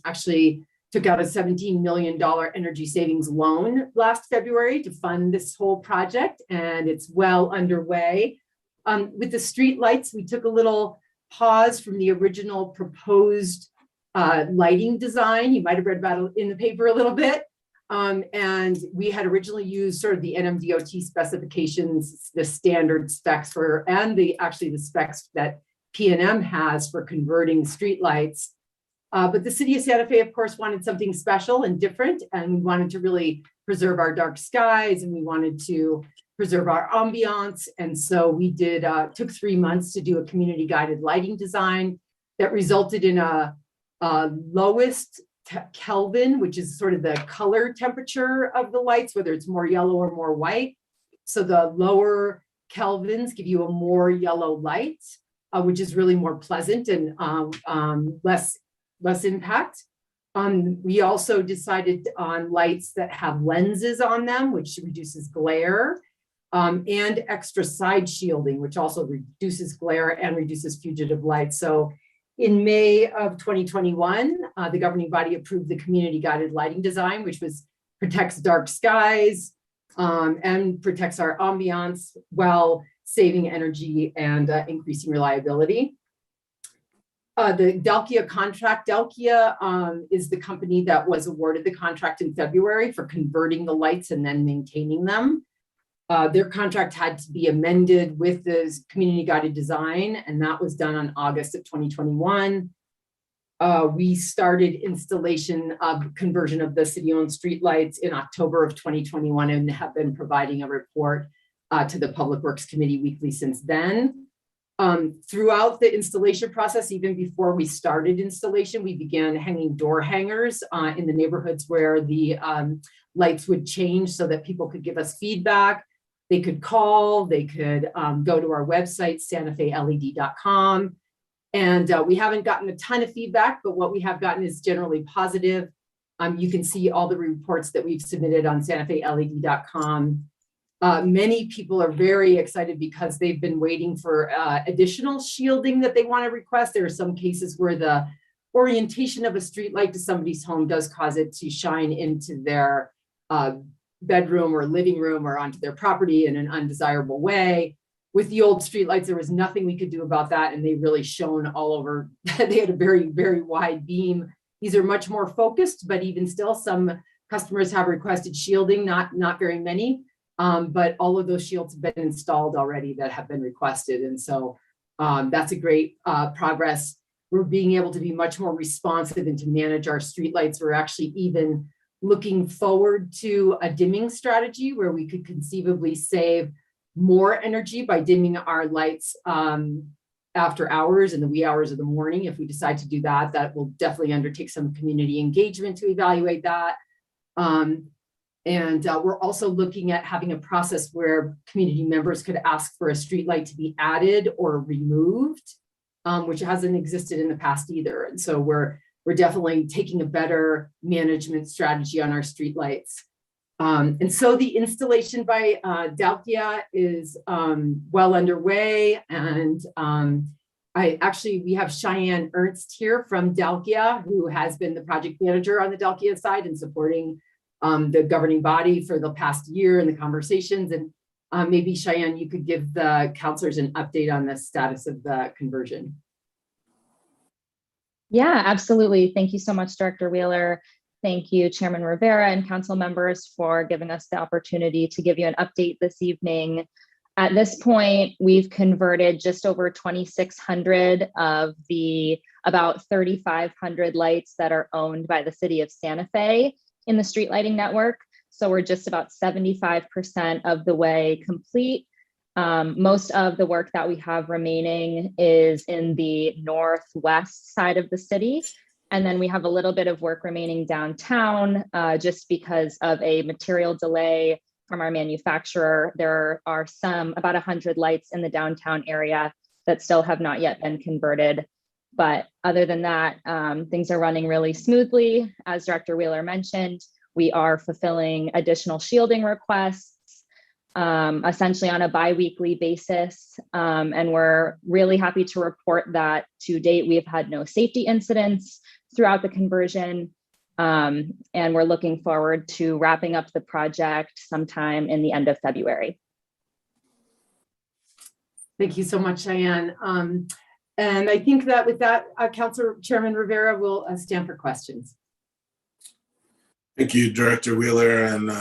actually took out a $17 million energy savings loan last February to fund this whole project, and it's well underway. With the street lights, we took a little pause from the original proposed lighting design. You might have read about it in the paper a little bit. And we had originally used sort of the NMDOT specifications, the standard specs and the specs that P&M has for converting streetlights. But the city of Santa Fe, of course, wanted something special and different, and we wanted to really preserve our dark skies, and we wanted to preserve our ambiance. And so we took 3 months to do a community guided lighting design that resulted in a lowest Kelvin, which is sort of the color temperature of the lights, whether it's more yellow or more white. So the lower Kelvins give you a more yellow light, which is really more pleasant and less impact. We also decided on lights that have lenses on them, which reduces glare, and extra side shielding, which also reduces glare and reduces fugitive light. So in May of 2021, the governing body approved the community guided lighting design, which protects dark skies and protects our ambiance while saving energy and increasing reliability. The Dalkia contract, Dalkia is the company that was awarded the contract in February for converting the lights and then maintaining them. Their contract had to be amended with this community guided design, and that was done on August of 2021. We started installation of conversion of the city-owned streetlights in October of 2021 and have been providing a report to the Public Works Committee weekly since then. Throughout the installation process, even before we started installation, we began hanging door hangers in the neighborhoods where the lights would change so that people could give us feedback. They could call, they could go to our website, santafeLED.com. And we haven't gotten a ton of feedback, but what we have gotten is generally positive. You can see all the reports that we've submitted on santafeLED.com. Many people are very excited because they've been waiting for additional shielding that they want to request. There are some cases where the orientation of a street light to somebody's home does cause it to shine into their bedroom or living room or onto their property in an undesirable way. With the old streetlights, there was nothing we could do about that, and they really shone all over. They had a very, very wide beam. These are much more focused, but even still, some customers have requested shielding, not very many, but all of those shields have been installed already that have been requested. And so that's a great progress. We're being able to be much more responsive and to manage our streetlights. We're actually even looking forward to a dimming strategy where we could conceivably save more energy by dimming our lights after hours in the wee hours of the morning. If we decide to do that, that will definitely undertake some community engagement to evaluate that. And we're also looking at having a process where community members could ask for a streetlight to be added or removed, which hasn't existed in the past either. And so we're definitely taking a better management strategy on our streetlights. And so the installation by Dalkia is well underway. And we have Cheyenne Ernst here from Dalkia, who has been the project manager on the Dalkia side and supporting the governing body for the past year in the conversations. And maybe Cheyenne, you could give the counselors an update on the status of the conversion. Yeah, absolutely. Thank you so much, Director Wheeler. Thank you, Chairman Rivera and council members for giving us the opportunity to give you an update this evening. At this point, we've converted just over 2,600 of the about 3,500 lights that are owned by the city of Santa Fe in the street lighting network. So we're just about 75% of the way complete. Most of the work that we have remaining is in the northwest side of the city. And then we have a little bit of work remaining downtown just because of a material delay from our manufacturer. There are about 100 lights in the downtown area that still have not yet been converted. But other than that, things are running really smoothly. As Director Wheeler mentioned, we are fulfilling additional shielding requests essentially on a bi-weekly basis. And we're really happy to report that to date, we have had no safety incidents throughout the conversion. And we're looking forward to wrapping up the project sometime in the end of February. Thank you so much, Cheyenne. And I think that with that, Councilor Chairman Rivera will stand for questions. Thank you, Director Wheeler and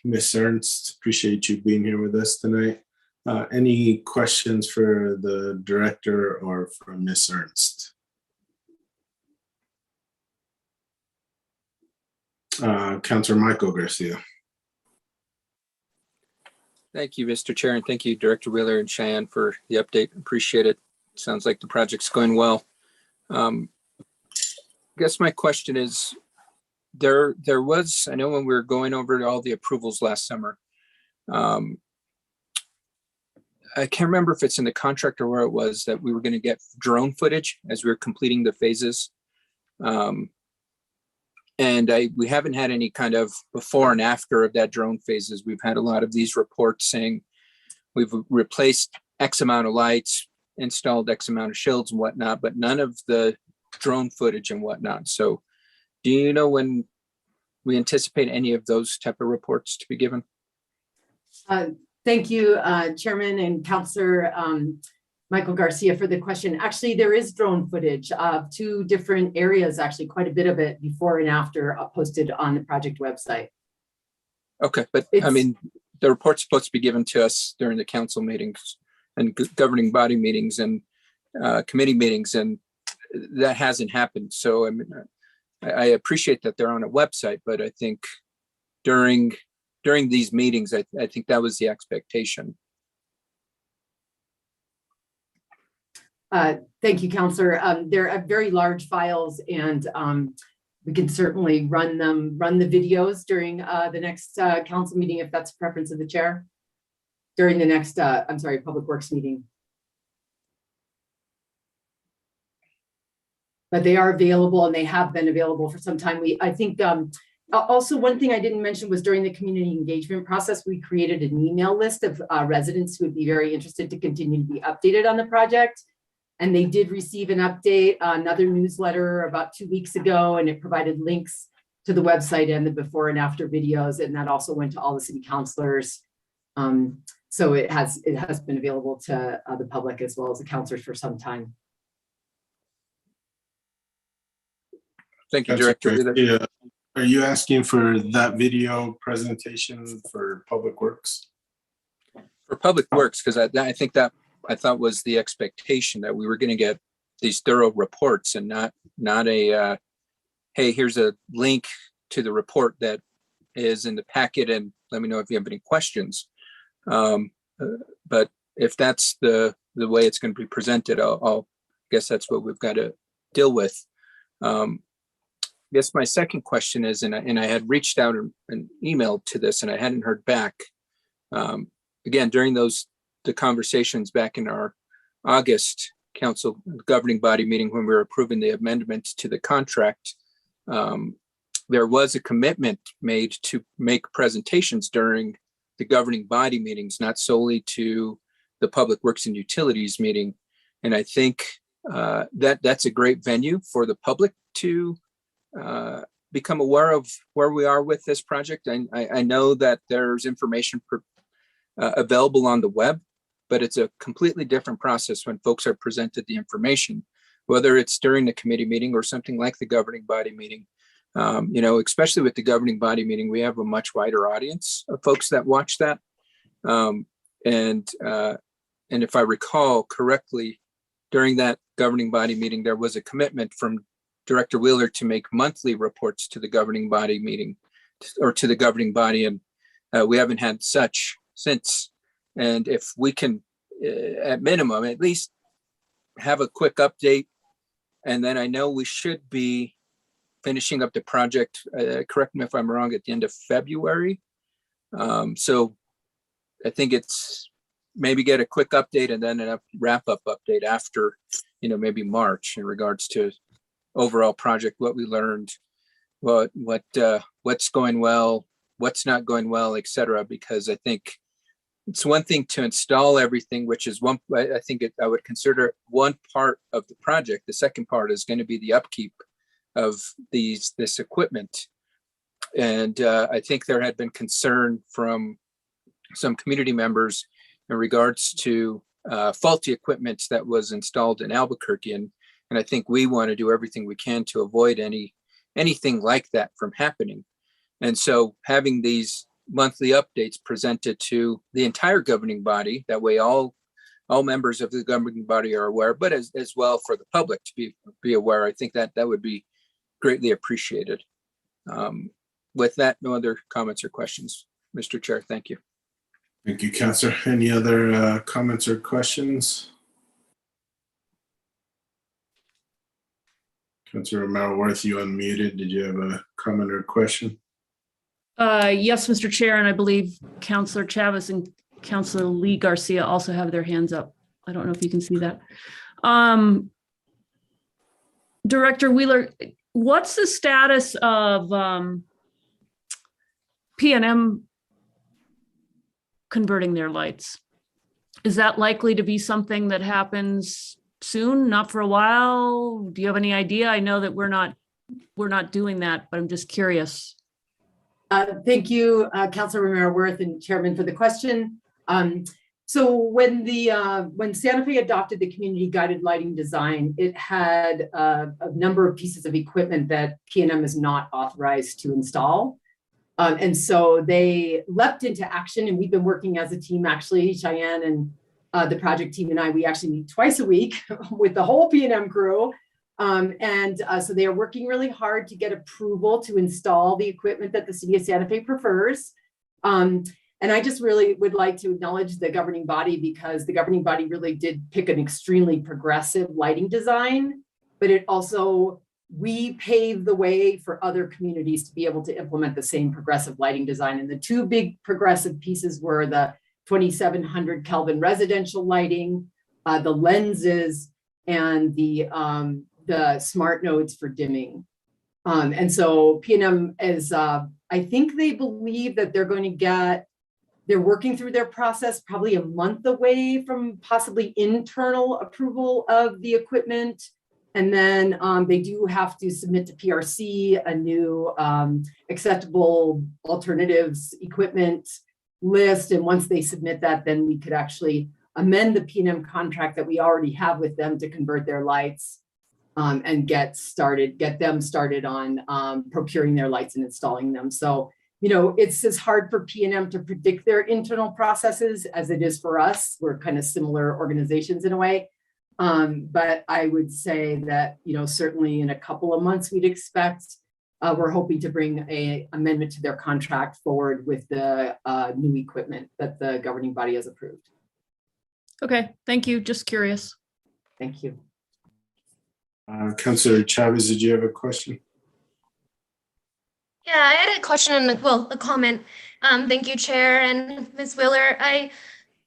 Ms. Ernst. Appreciate you being here with us tonight. Any questions for the director or for Ms. Ernst? Councilor Michael Garcia. Thank you, Mr. Chair, and thank you, Director Wheeler and Cheyenne, for the update. Appreciate it. Sounds like the project's going well. I guess my question is, there was, I know when we were going over all the approvals last summer, I can't remember if it's in the contract or where it was, that we were going to get drone footage as we were completing the phases. And we haven't had any kind of before and after of that drone phases. We've had a lot of these reports saying we've replaced X amount of lights, installed X amount of shields and whatnot, but none of the drone footage and whatnot. So do you know when we anticipate any of those type of reports to be given? Thank you, Chairman and Councilor Michael Garcia, for the question. Actually, there is drone footage of 2 different areas, actually quite a bit of it before and after posted on the project website. Okay, but I mean, the report's supposed to be given to us during the council meetings and governing body meetings and committee meetings, and that hasn't happened. So I mean, I appreciate that they're on a website, but I think during these meetings, I think that was the expectation. Thank you, Councilor. They're very large files, and we can certainly run the videos during the next council meeting if that's a preference of the chair. During the next, I'm sorry, Public Works meeting. But they are available, and they have been available for some time. I think also one thing I didn't mention was during the community engagement process, we created an email list of residents who would be very interested to continue to be updated on the project. And they did receive an update, another newsletter about 2 weeks ago, and it provided links to the website and the before and after videos. And that also went to all the city councilors. So it has been available to the public as well as the councilors for some time. Thank you, Director. Yeah. Are you asking for that video presentation for Public Works? For Public Works, because I think that I thought was the expectation, that we were going to get these thorough reports and not a, hey, here's a link to the report that is in the packet and let me know if you have any questions. But if that's the way it's going to be presented, I'll guess that's what we've got to deal with. I guess my second question is, and I had reached out and emailed to this and I hadn't heard back. Again, during the conversations back in our August council governing body meeting, when we were approving the amendments to the contract, there was a commitment made to make presentations during the governing body meetings, not solely to the Public Works and Utilities meeting. And I think that's a great venue for the public to become aware of where we are with this project. I know that there's information available on the web, but it's a completely different process when folks are presented the information, whether it's during the committee meeting or something like the governing body meeting. Especially with the governing body meeting, we have a much wider audience of folks that watch that. And if I recall correctly, during that governing body meeting, there was a commitment from Director Wheeler to make monthly reports to the governing body meeting or to the governing body. And we haven't had such since. And if we can, at minimum, at least have a quick update. And then I know we should be finishing up the project, correct me if I'm wrong, at the end of February. So I think it's maybe get a quick update and then a wrap-up update after, maybe March in regards to overall project, what we learned, what's going well, what's not going well, et cetera, because I think it's one thing to install everything, which is I would consider one part of the project. The second part is going to be the upkeep of this equipment. And I think there had been concern from some community members in regards to faulty equipment that was installed in Albuquerque. And I think we want to do everything we can to avoid anything like that from happening. And so having these monthly updates presented to the entire governing body, that way all members of the governing body are aware, but as well for the public to be aware, I think that would be greatly appreciated. With that, no other comments or questions. Mr. Chair, thank you. Thank you, Councillor. Any other comments or questions? Councillor Romero-Worth, you unmuted. Did you have a comment or question? Yes, Mr. Chair, and I believe Councillor Chavez and Councillor Lee Garcia also have their hands up. I don't know if you can see that. Director Wheeler, what's the status of PNM converting their lights? Is that likely to be something that happens soon, not for a while? Do you have any idea? I know that we're not doing that, but I'm just curious. Thank you, Councilor Romero-Worth and Chairman, for the question. So when Santa Fe adopted the community guided lighting design, it had a number of pieces of equipment that PNM is not authorized to install. And so they leapt into action, and we've been working as a team, actually, Cheyenne and the project team and I, we actually meet twice a week with the whole PNM crew. So they are working really hard to get approval to install the equipment that the city of Santa Fe prefers. And I just really would like to acknowledge the governing body, because the governing body really did pick an extremely progressive lighting design, but it also, we paved the way for other communities to be able to implement the same progressive lighting design. And the two big progressive pieces were the 2700 Kelvin residential lighting, the lenses, and the smart nodes for dimming. And so PNM is, I think they believe that they're going to get, they're working through their process, probably a month away from possibly internal approval of the equipment. And then they do have to submit to PRC a new acceptable alternatives equipment list. And once they submit that, then we could actually amend the PNM contract that we already have with them to convert their lights and get them started on procuring their lights and installing them. So, you know, it's as hard for PNM to predict their internal processes as it is for us. We're kind of similar organizations in a way. But I would say that, you know, certainly in a couple of months, we'd expect, we're hoping to bring an amendment to their contract forward with the new equipment that the governing body has approved. Okay, thank you. Just curious. Thank you. Councillor Chavez, did you have a question? Yeah, I had a question and a comment. Thank you, Chair and Ms. Wheeler.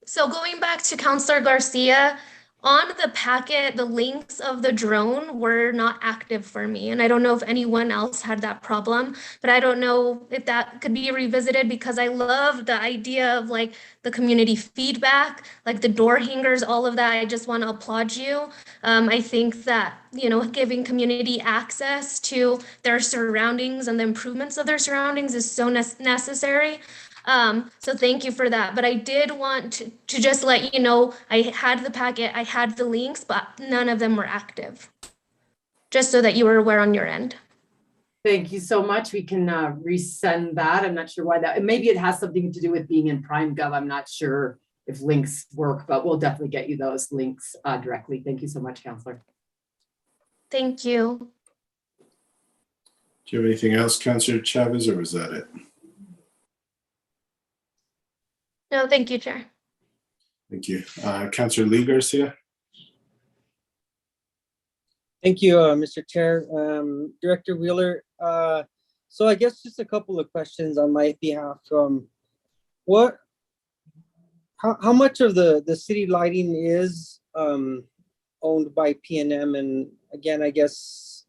So going back to Councillor Garcia, on the packet, the links of the drone were not active for me. And I don't know if anyone else had that problem, but I don't know if that could be revisited, because I love the idea of like the community feedback, like the door hangers, all of that. I just want to applaud you. I think that, you know, giving community access to their surroundings and the improvements of their surroundings is so necessary. So thank you for that. But I did want to just let you know, I had the packet, I had the links, but none of them were active. Just so that you were aware on your end. Thank you so much. We can resend that. I'm not sure why that, maybe it has something to do with being in Prime Gov. I'm not sure if links work, but we'll definitely get you those links directly. Thank you so much, Councillor. Thank you. Do you have anything else, Councillor Chavez, or was that it? No, thank you, Chair. Thank you. Councillor Lee Garcia. Thank you, Mr. Chair. Director Wheeler, so I guess just a couple of questions on my behalf. How much of the city lighting is owned by PNM? And again, I guess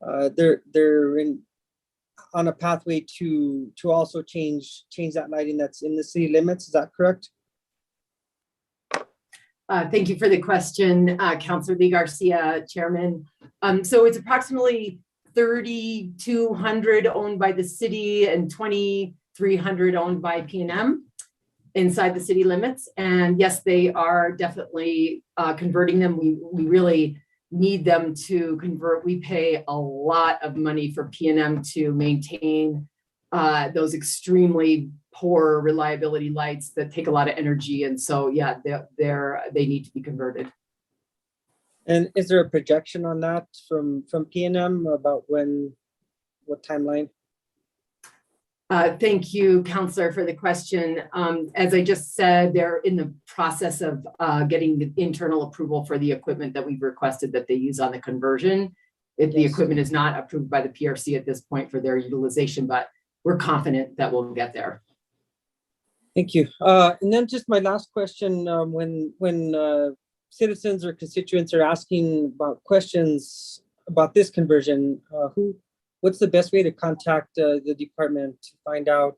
they're on a pathway to also change that lighting that's in the city limits. Is that correct? Thank you for the question, Councillor Lee Garcia, Chairman. So it's approximately 3,200 owned by the city and 2,300 owned by P&M inside the city limits. And yes, they are definitely converting them. We really need them to convert. We pay a lot of money for P&M to maintain those extremely poor reliability lights that take a lot of energy. And so, yeah, they need to be converted. And is there a projection on that from P&M about what timeline? Thank you, Councillor, for the question. As I just said, they're in the process of getting the internal approval for the equipment that we've requested that they use on the conversion. If the equipment is not approved by the PRC at this point for their utilization, but we're confident that we'll get there. Thank you. And then just my last question, when citizens or constituents are asking about questions about this conversion, what's the best way to contact the department to find out,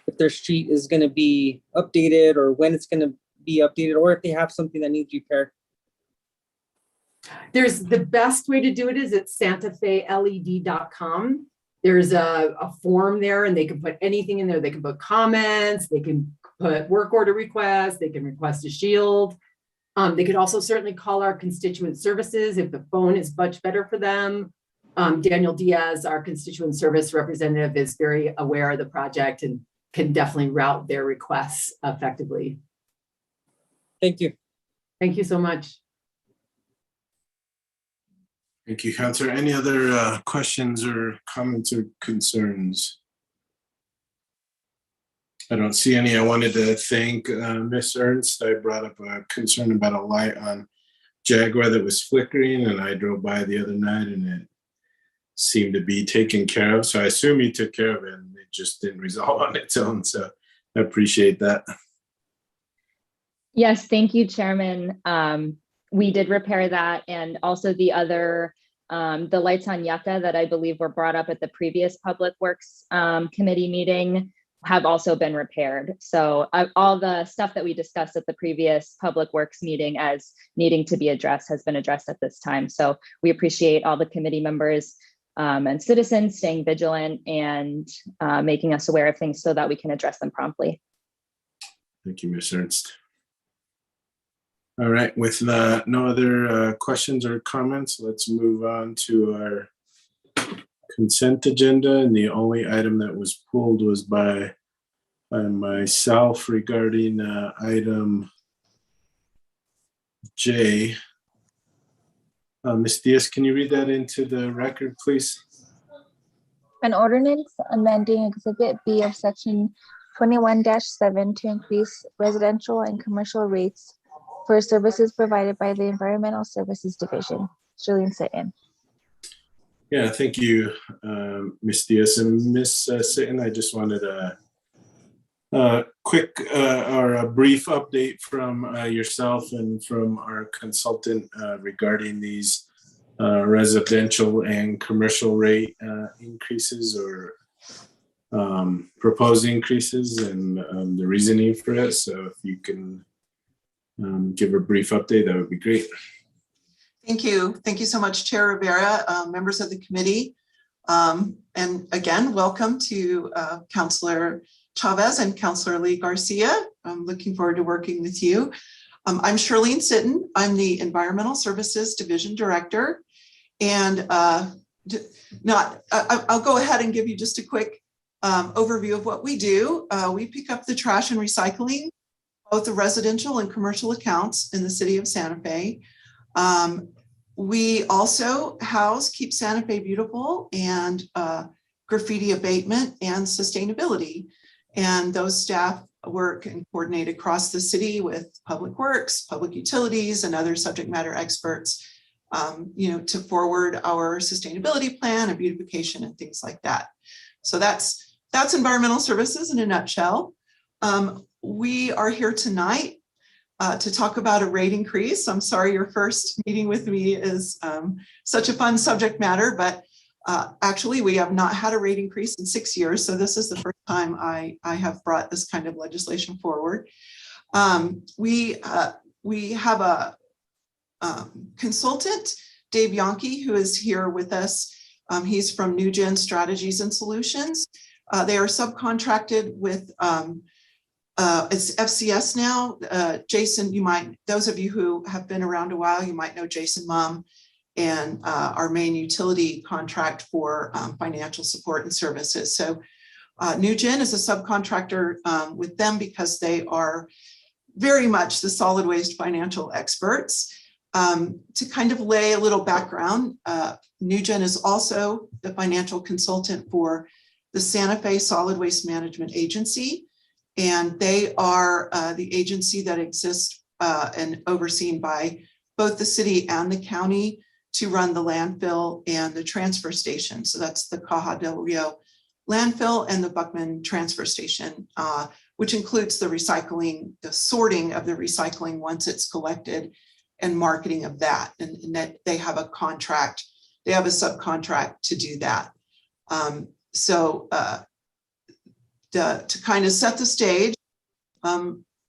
if their street is going to be updated or when it's going to be updated, or if they have something that needs repaired? There's the best way to do it is at santafeled.com. There's a form there and they can put anything in there. They can put comments, they can put work order requests, they can request a shield. They could also certainly call our constituent services if the phone is much better for them. Daniel Diaz, our constituent service representative, is very aware of the project and can definitely route their requests effectively. Thank you. Thank you so much. Thank you, Councillor. Any other questions or comments or concerns? I don't see any. I wanted to thank Ms. Ernst. I brought up a concern about a light on Jaguar that was flickering, and I drove by the other night and it seemed to be taken care of. So I assume you took care of it and it just didn't resolve on its own. So I appreciate that. Yes, thank you, Chairman. We did repair that, and also the other, the lights on Yucca that I believe were brought up at the previous Public Works Committee meeting have also been repaired. So all the stuff that we discussed at the previous Public Works meeting as needing to be addressed has been addressed at this time. So we appreciate all the committee members and citizens staying vigilant and making us aware of things so that we can address them promptly. Thank you, Ms. Ernst. All right, with no other questions or comments, let's move on to our consent agenda. And the only item that was pulled was by myself regarding item J. Ms. Diaz, can you read that into the record, please? An ordinance amending Exhibit B of Section 21-7 to increase residential and commercial rates for services provided by the Environmental Services Division. Shirlene Sitton. Yeah, thank you, Ms. Diaz. And Ms. Sitton, I just wanted a quick or a brief update from yourself and from our consultant regarding these residential and commercial rate increases or proposed increases and the reasoning for it. So if you can give a brief update, that would be great. Thank you. Thank you so much, Chair Rivera, members of the committee. And again, welcome to Councillor Chavez and Councillor Lee Garcia. I'm looking forward to working with you. I'm Shirlene Sitton. I'm the Environmental Services Division Director. And I'll go ahead and give you just a quick overview of what we do. We pick up the trash and recycling, both the residential and commercial accounts in the city of Santa Fe. We also house Keep Santa Fe Beautiful and graffiti abatement and sustainability. And those staff work and coordinate across the city with Public Works, public utilities, and other subject matter experts, to forward our sustainability plan and beautification and things like that. So that's environmental services in a nutshell. We are here tonight to talk about a rate increase. I'm sorry your first meeting with me is such a fun subject matter, but actually we have not had a rate increase in 6 years. So this is the first time I have brought this kind of legislation forward. We have a consultant, Dave Yonke, who is here with us He's from NewGen Strategies and Solutions. They are subcontracted with it's FCS now. Jason, those of you who have been around a while, you might know Jason Mum and our main utility contract for financial support and services. So NewGen is a subcontractor with them because they are very much the solid waste financial experts. To kind of lay a little background, NewGen is also the financial consultant for the Santa Fe Solid Waste Management Agency. And they are the agency that exists and overseen by both the city and the county to run the landfill and the transfer station. So that's the Caja del Rio landfill and the Buckman transfer station, which includes the recycling, the sorting of the recycling once it's collected and marketing of that. And that they have a contract, they have a subcontract to do that. To kind of set the stage,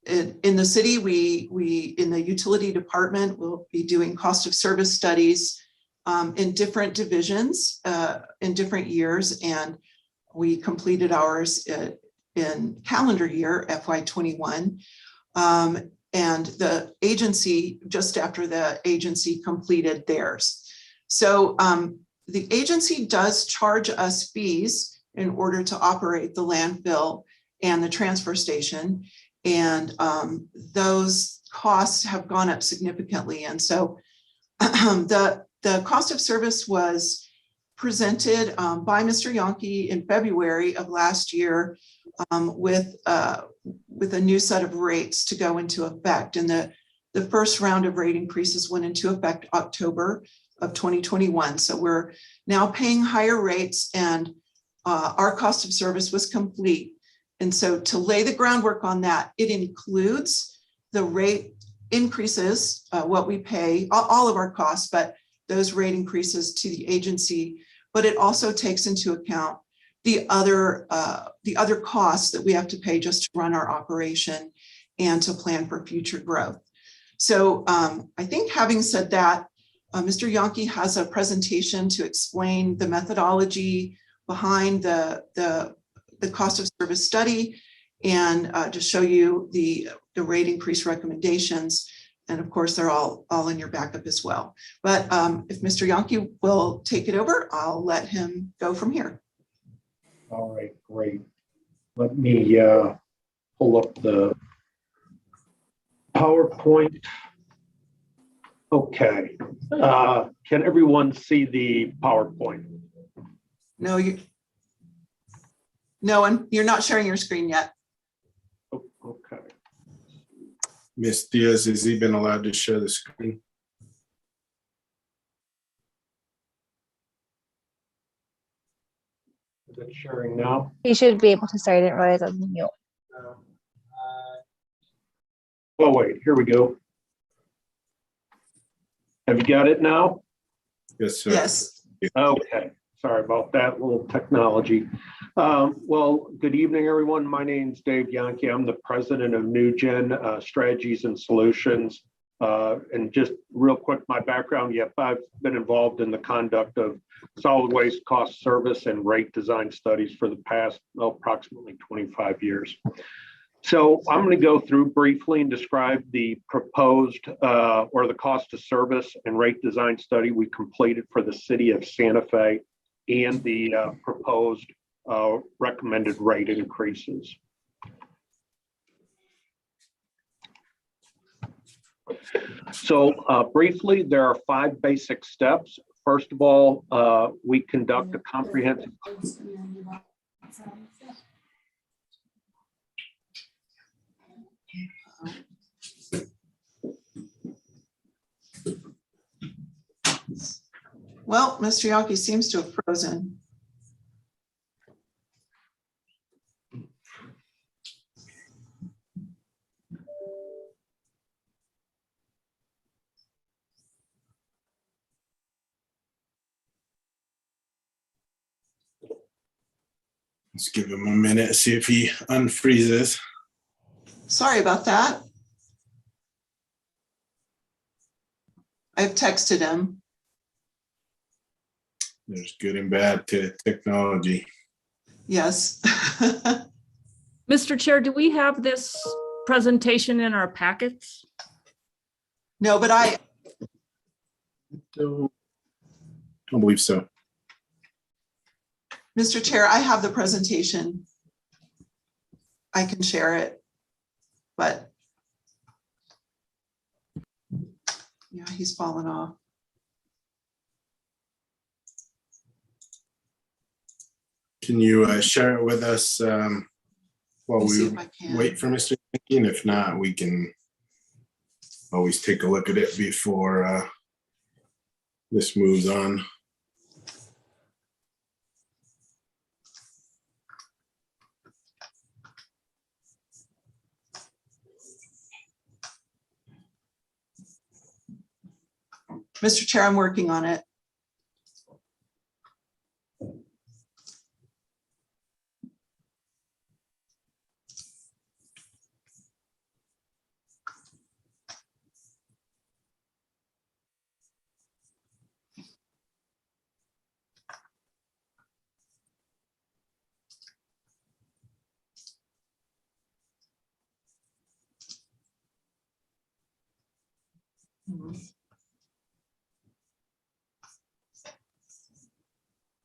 in the city, we in the utility department will be doing cost of service studies in different divisions in different years, and we completed ours in calendar year FY21, and the agency just after the agency completed theirs. So the agency does charge us fees in order to operate the landfill and the transfer station. And those costs have gone up significantly. And so the cost of service was presented by Mr. Yonke in February of last year with a new set of rates to go into effect. And the first round of rate increases went into effect October of 2021. So we're now paying higher rates, and our cost of service was complete. And so to lay the groundwork on that, it includes the rate increases, what we pay, all of our costs, but those rate increases to the agency. But it also takes into account the other costs that we have to pay just to run our operation and to plan for future growth. So I think having said that, Mr. Yonke has a presentation to explain the methodology behind the cost of service study and to show you the rate increase recommendations. And of course, they're all in your backup as well. But if Mr. Yonke will take it over, I'll let him go from here. All right, great. Let me pull up the PowerPoint. Okay. Can everyone see the PowerPoint? No, you're not sharing your screen yet. Oh, okay. Ms. Diaz, has he been allowed to share the screen? Is it sharing now? You should be able to start. I didn't realize I was mute. Oh, wait, here we go. Have you got it now? Yes, sir. Yes. Okay, sorry about that little technology. Well, good evening, everyone. My name's Dave Yonke. I'm the president of NewGen Strategies and Solutions. And just real quick, my background, I've been involved in the conduct of solid waste cost service and rate design studies for the past approximately 25 years. So I'm going to go through briefly and describe the proposed or the cost of service and rate design study we completed for the city of Santa Fe and the proposed recommended rate increases. So briefly, there are 5 basic steps. First of all, we conduct a comprehensive Well, Mr. Yonke seems to have frozen. Let's give him a minute, see if he unfreezes. Sorry about that. I've texted him. There's good and bad to technology. Yes. Mr. Chair, do we have this presentation in our packets? No, but I Don't believe so. Mr. Chair, I have the presentation. I can share it, but yeah, he's fallen off. Can you share it with us while Let me see we if I can. wait for Mr. Yankee? And if not, we can always take a look at it before this moves on. Mr. Chair, I'm working on it.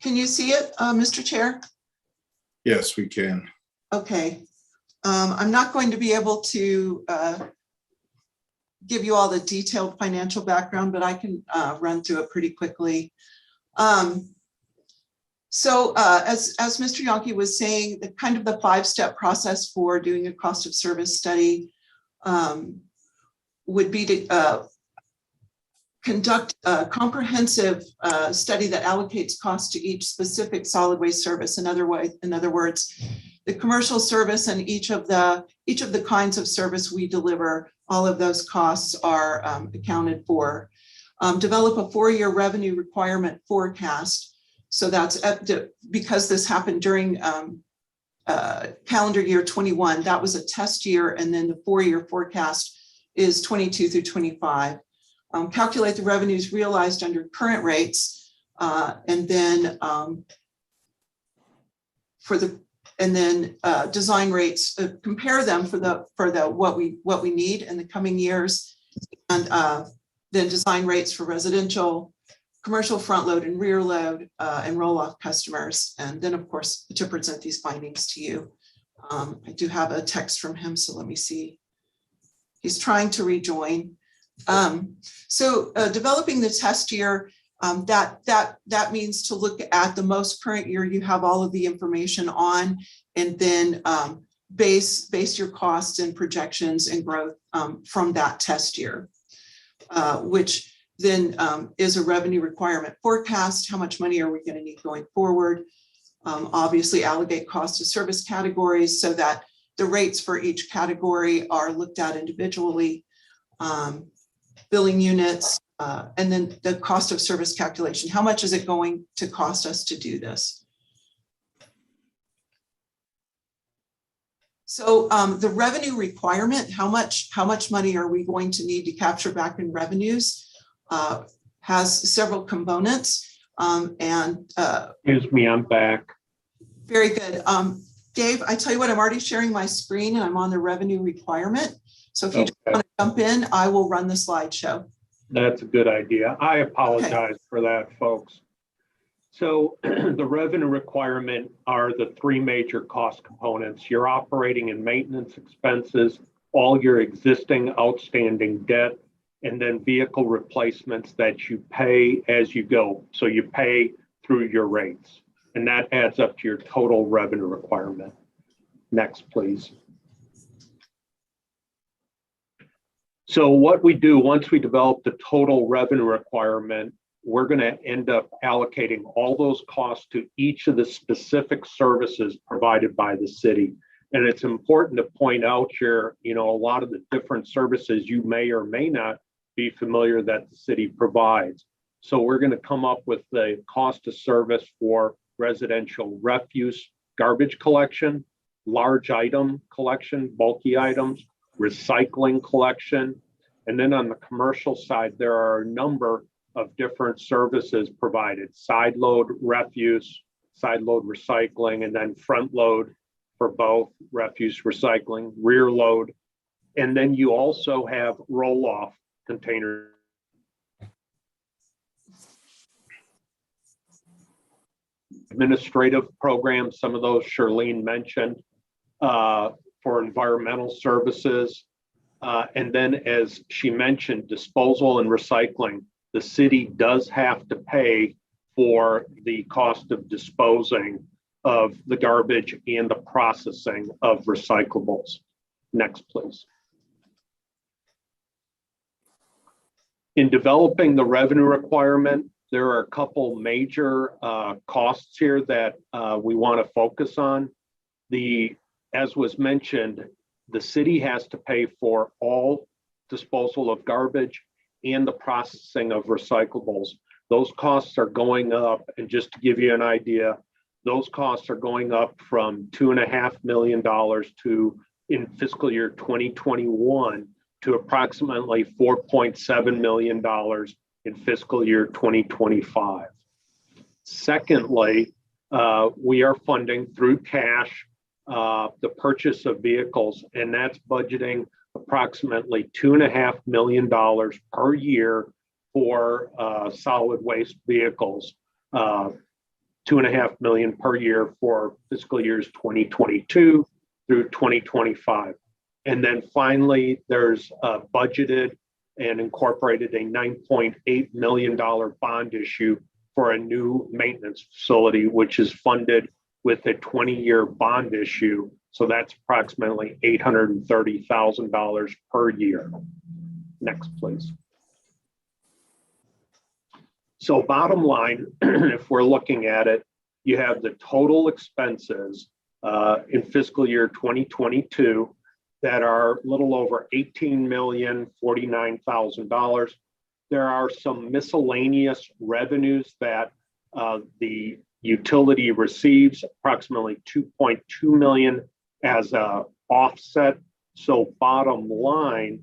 Can you see it, Mr. Chair? Yes, we can. Okay. I'm not going to be able to give you all the detailed financial background, but I can run through it pretty quickly. So as Mr. Yankee was saying, the kind of the 5-step process for doing a cost of service study would be to conduct a comprehensive study that allocates costs to each specific solid waste service. In other words, the commercial service and each of the kinds of service we deliver, all of those costs are accounted for. Develop a 4-year revenue requirement forecast. So that's because this happened during calendar year 21, that was a test year, and then the 4-year forecast is 22 through 25. Calculate the revenues realized under current rates, and then design rates. Compare them for the what we need in the coming years, and then design rates for residential, commercial front load and rear load, and roll off customers, and then of course to present these findings to you. I do have a text from him, so let me see. He's trying to rejoin. So developing the test year, that means to look at the most current year you have all of the information on, and then base your costs and projections and growth from that test year, which then is a revenue requirement forecast. How much money are we going to need going forward? Obviously allocate cost to service categories so that the rates for each category are looked at individually. Billing units, and then the cost of service calculation. How much is it going to cost us to do this? So the revenue requirement, how much money are we going to need to capture back in revenues, has several components. Excuse me, I'm back. Very good. Dave, I tell you what, I'm already sharing my screen and I'm on the revenue requirement. So if you just want to jump in, I will run the slideshow. That's a good idea. I apologize for that, folks. So the revenue requirement are the 3 major cost components: your operating and maintenance expenses, all your existing outstanding debt, and then vehicle replacements that you pay as you go. So you pay through your rates, and that adds up to your total revenue requirement. Next, please. So what we do once we develop the total revenue requirement, we're going to end up allocating all those costs to each of the specific services provided by the city. And it's important to point out here, a lot of the different services you may or may not be familiar that the city provides. So we're going to come up with the cost of service for residential refuse, garbage collection, large item collection, bulky items, recycling collection. And then on the commercial side, there are a number of different services provided: side load refuse, side load recycling, and then front load for both refuse recycling, rear load. And then you also have roll-off containers. Administrative programs, some of those Charlene mentioned, for environmental services. And then, as she mentioned, disposal and recycling. The city does have to pay for the cost of disposing of the garbage and the processing of recyclables. Next, please. In developing the revenue requirement, there are a couple major costs here that we want to focus on. As was mentioned, the city has to pay for all disposal of garbage and the processing of recyclables. Those costs are going up, and just to give you an idea, those costs are going up from $2.5 million in fiscal year 2021 to approximately $4.7 million in fiscal year 2025. Secondly, we are funding through cash the purchase of vehicles, and that's budgeting approximately $2.5 million per year for solid waste vehicles, $2.5 million per year for fiscal years 2022 through 2025. And then finally, there's budgeted and incorporated a $9.8 million bond issue for a new maintenance facility, which is funded with a 20-year bond issue. So that's approximately $830,000 per year. Next, please. So bottom line, if we're looking at it, you have the total expenses in fiscal year 2022 that are a little over $18,049,000. There are some miscellaneous revenues that the utility receives, approximately $2.2 million as a offset. So bottom line,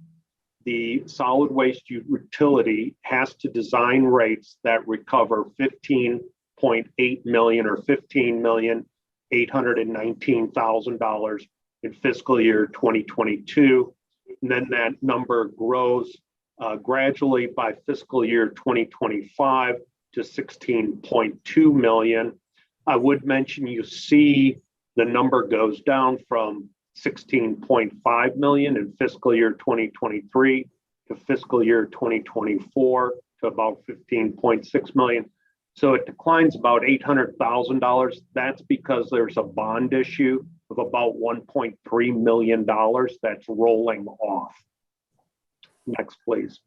the solid waste utility has to design rates that recover $15.8 million or $15,819,000 in fiscal year 2022. And then that number grows gradually by fiscal year 2025 to $16.2 million. I would mention you see the number goes down from $16.5 million in fiscal year 2023 to fiscal year 2024 to about $15.6 million. So it declines about $800,000. That's because there's a bond issue of about $1.3 million that's rolling off. Next, please.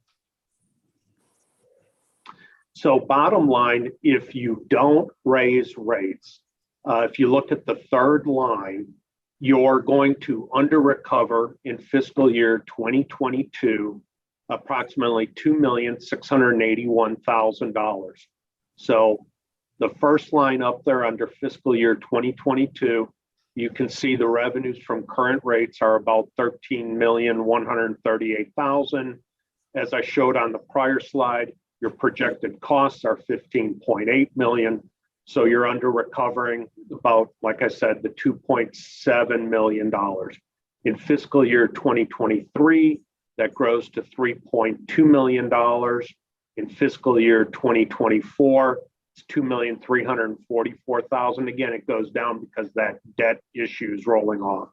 So bottom line, if you don't raise rates, if you look at the third line, you're going to under recover in fiscal year 2022 approximately $2,681,000. So the first line up there under fiscal year 2022, you can see the revenues from current rates are about $13,138,000. As I showed on the prior slide, your projected costs are $15.8 million. So you're under recovering about, like I said, the $2.7 million. In fiscal year 2023, that grows to $3.2 million. In fiscal year 2024, it's $2,344,000. Again, it goes down because that debt issue is rolling off.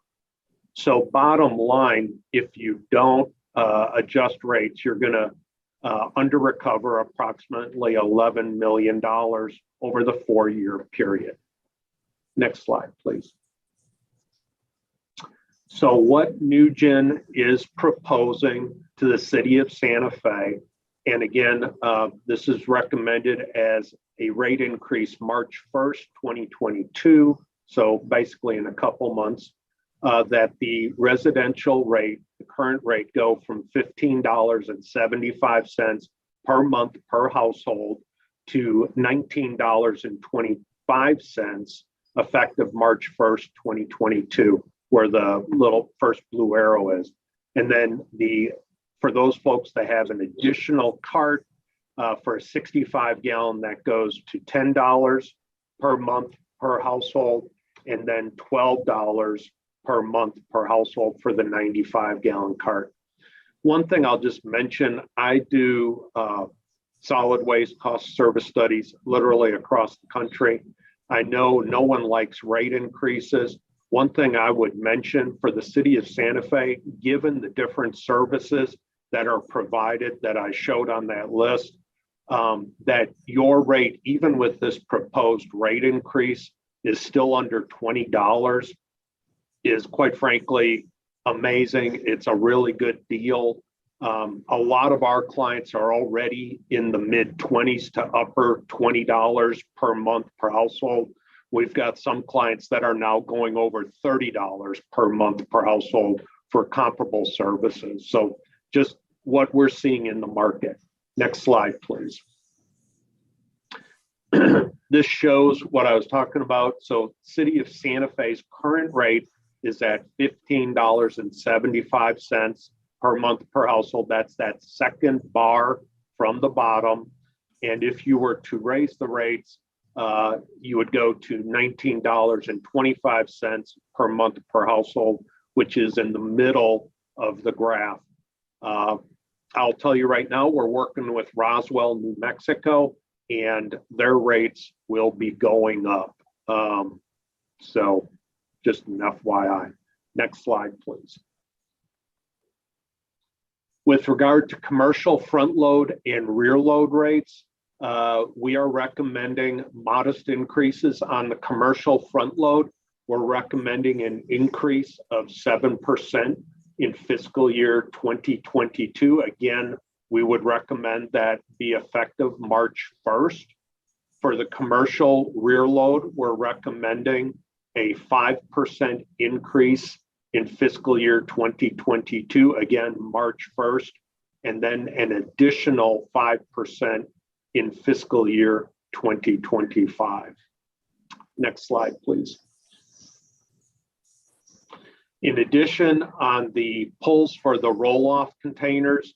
So bottom line, if you don't adjust rates, you're going to under recover approximately $11 million over the 4-year period. Next slide, please. So what NewGen is proposing to the city of Santa Fe, and again, this is recommended as a rate increase March 1st, 2022. So basically in a couple months, that the residential rate, the current rate, go from $15.75 per month per household to $19.25 effective March 1st, 2022, where the little first blue arrow is. And then for those folks that have an additional cart, For a 65 gallon, that goes to $10 per month per household, and then $12 per month per household for the 95 gallon cart. One thing I'll just mention, I do solid waste cost service studies literally across the country. I know no one likes rate increases. One thing I would mention for the city of Santa Fe, given the different services that are provided that I showed on that list, that your rate, even with this proposed rate increase, is still under $20, is quite frankly amazing. It's a really good deal. A lot of our clients are already in the mid 20s to upper $20 per month per household. We've got some clients that are now going over $30 per month per household for comparable services. So just what we're seeing in the market. Next slide, please. This shows what I was talking about. So City of Santa Fe's current rate is at $15.75 per month per household. That's that second bar from the bottom. And if you were to raise the rates, you would go to $19.25 per month per household, which is in the middle of the graph. I'll tell you right now, we're working with Roswell, New Mexico, and their rates will be going up. So just an FYI. Next slide, please. With regard to commercial front load and rear load rates, we are recommending modest increases on the commercial front load. We're recommending an increase of 7% in fiscal year 2022. Again, we would recommend that be effective March 1st. For the commercial rear load, we're recommending a 5% increase in fiscal year 2022, again, March 1st, and then an additional 5% in fiscal year 2025. Next slide, please. In addition, on the pulls for the roll-off containers,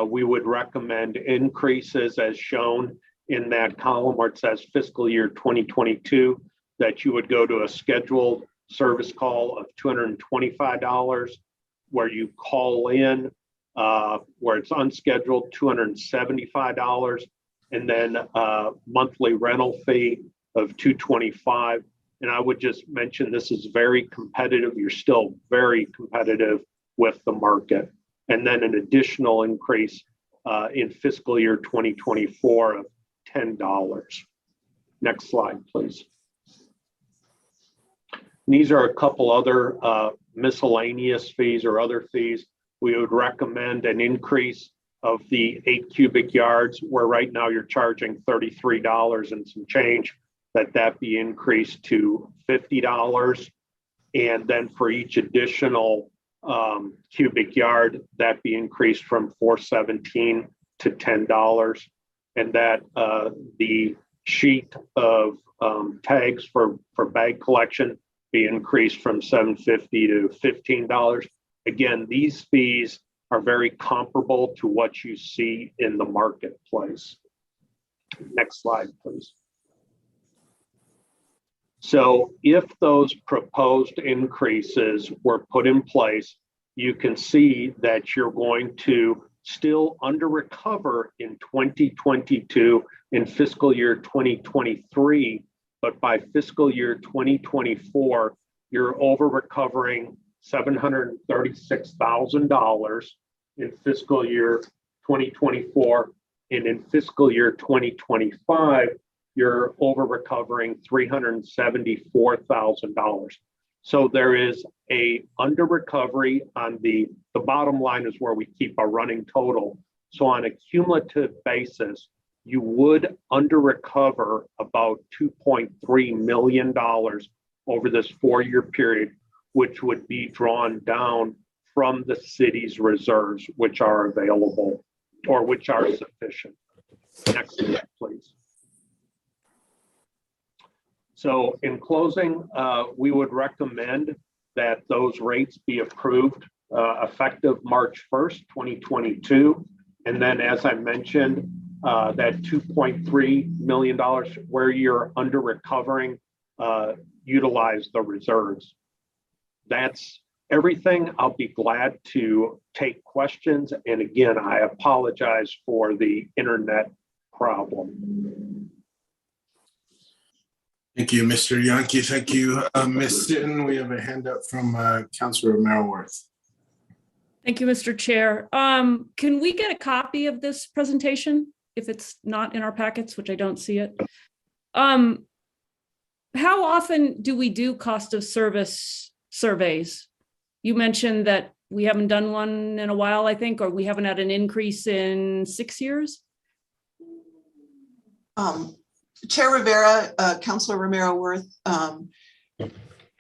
we would recommend increases as shown in that column where it says fiscal year 2022, that you would go to a scheduled service call of $225, where you call in, where it's unscheduled, $275, and then a monthly rental fee of $225. And I would just mention this is very competitive. You're still very competitive with the market. And then an additional increase in fiscal year 2024 of $10. Next slide, please. And these are a couple other miscellaneous fees or other fees. We would recommend an increase of the 8 cubic yards, where right now you're charging $33 and some change, that be increased to $50. And then for each additional cubic yard, that be increased from $4.17 to $10. And that the sheet of tags for bag collection be increased from $7.50 to $15. Again, these fees are very comparable to what you see in the marketplace. Next slide, please. So if those proposed increases were put in place, you can see that you're going to still under recover in 2022 in fiscal year 2023, but by fiscal year 2024, you're over recovering $736,000 in fiscal year 2024, and in fiscal year 2025, you're over recovering $374,000. So there is a under recovery on the bottom line is where we keep a running total. So on a cumulative basis, you would under recover about $2.3 million over this 4-year period, which would be drawn down from the city's reserves, which are available or which are sufficient. Next slide, please. So in closing, we would recommend that those rates be approved effective March 1st, 2022. And then, as I mentioned, that $2.3 million where you're under recovering, utilize the reserves. That's everything. I'll be glad to take questions. And again, I apologize for the internet problem. Thank you, Mr. Yankee. Thank you, Ms. Sitton. We have a hand up from Councilor Romero-Worth. Thank you, Mr. Chair. Can we get a copy of this presentation if it's not in our packets, which I don't see it? How often do we do cost of service surveys? You mentioned that we haven't done one in a while, I think, or we haven't had an increase in 6 years. Chair Rivera, Councilor Romero-Worth,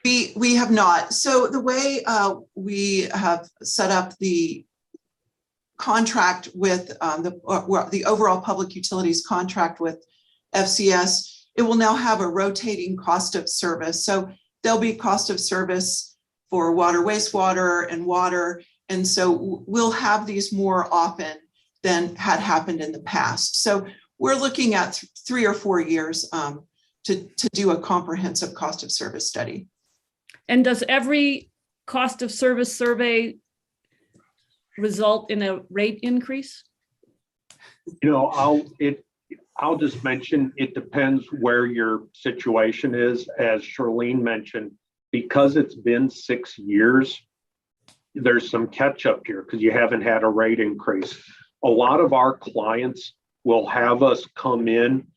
we have not. So the way we have set up the contract with the overall public utilities contract with FCS, it will now have a rotating cost of service. So there'll be cost of service for water, wastewater, and water. And so we'll have these more often than had happened in the past. So we're looking at 3 or 4 years to do a comprehensive cost of service study. And does every cost of service survey result in a rate increase? You know, I'll just mention it depends where your situation is. As Charlene mentioned, because it's been 6 years, there's some catch up here because you haven't had a rate increase. A lot of our clients will have us come in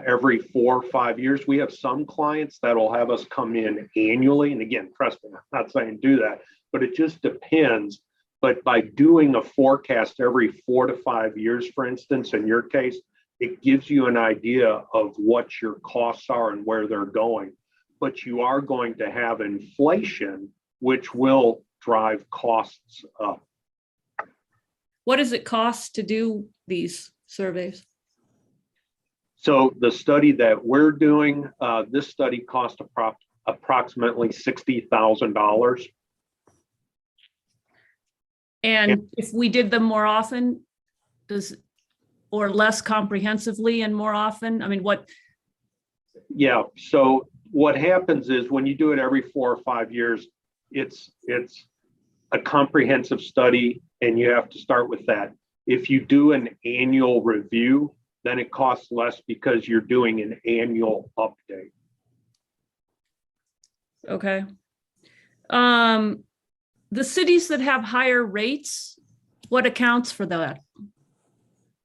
every 4 or 5 years. We have some clients that will have us come in annually. And again, trust me, I'm not saying do that, but it just depends. But by doing a forecast every 4 to 5 years, for instance, in your case, it gives you an idea of what your costs are and where they're going. But you are going to have inflation, which will drive costs up. What does it cost to do these surveys? So the study that we're doing, this study cost approximately $60,000. And if we did them more often, or less comprehensively and more often, I mean, what? Yeah, so what happens is when you do it every 4 or 5 years, it's a comprehensive study and you have to start with that. If you do an annual review, then it costs less because you're doing an annual update. Okay. The cities that have higher rates, what accounts for that?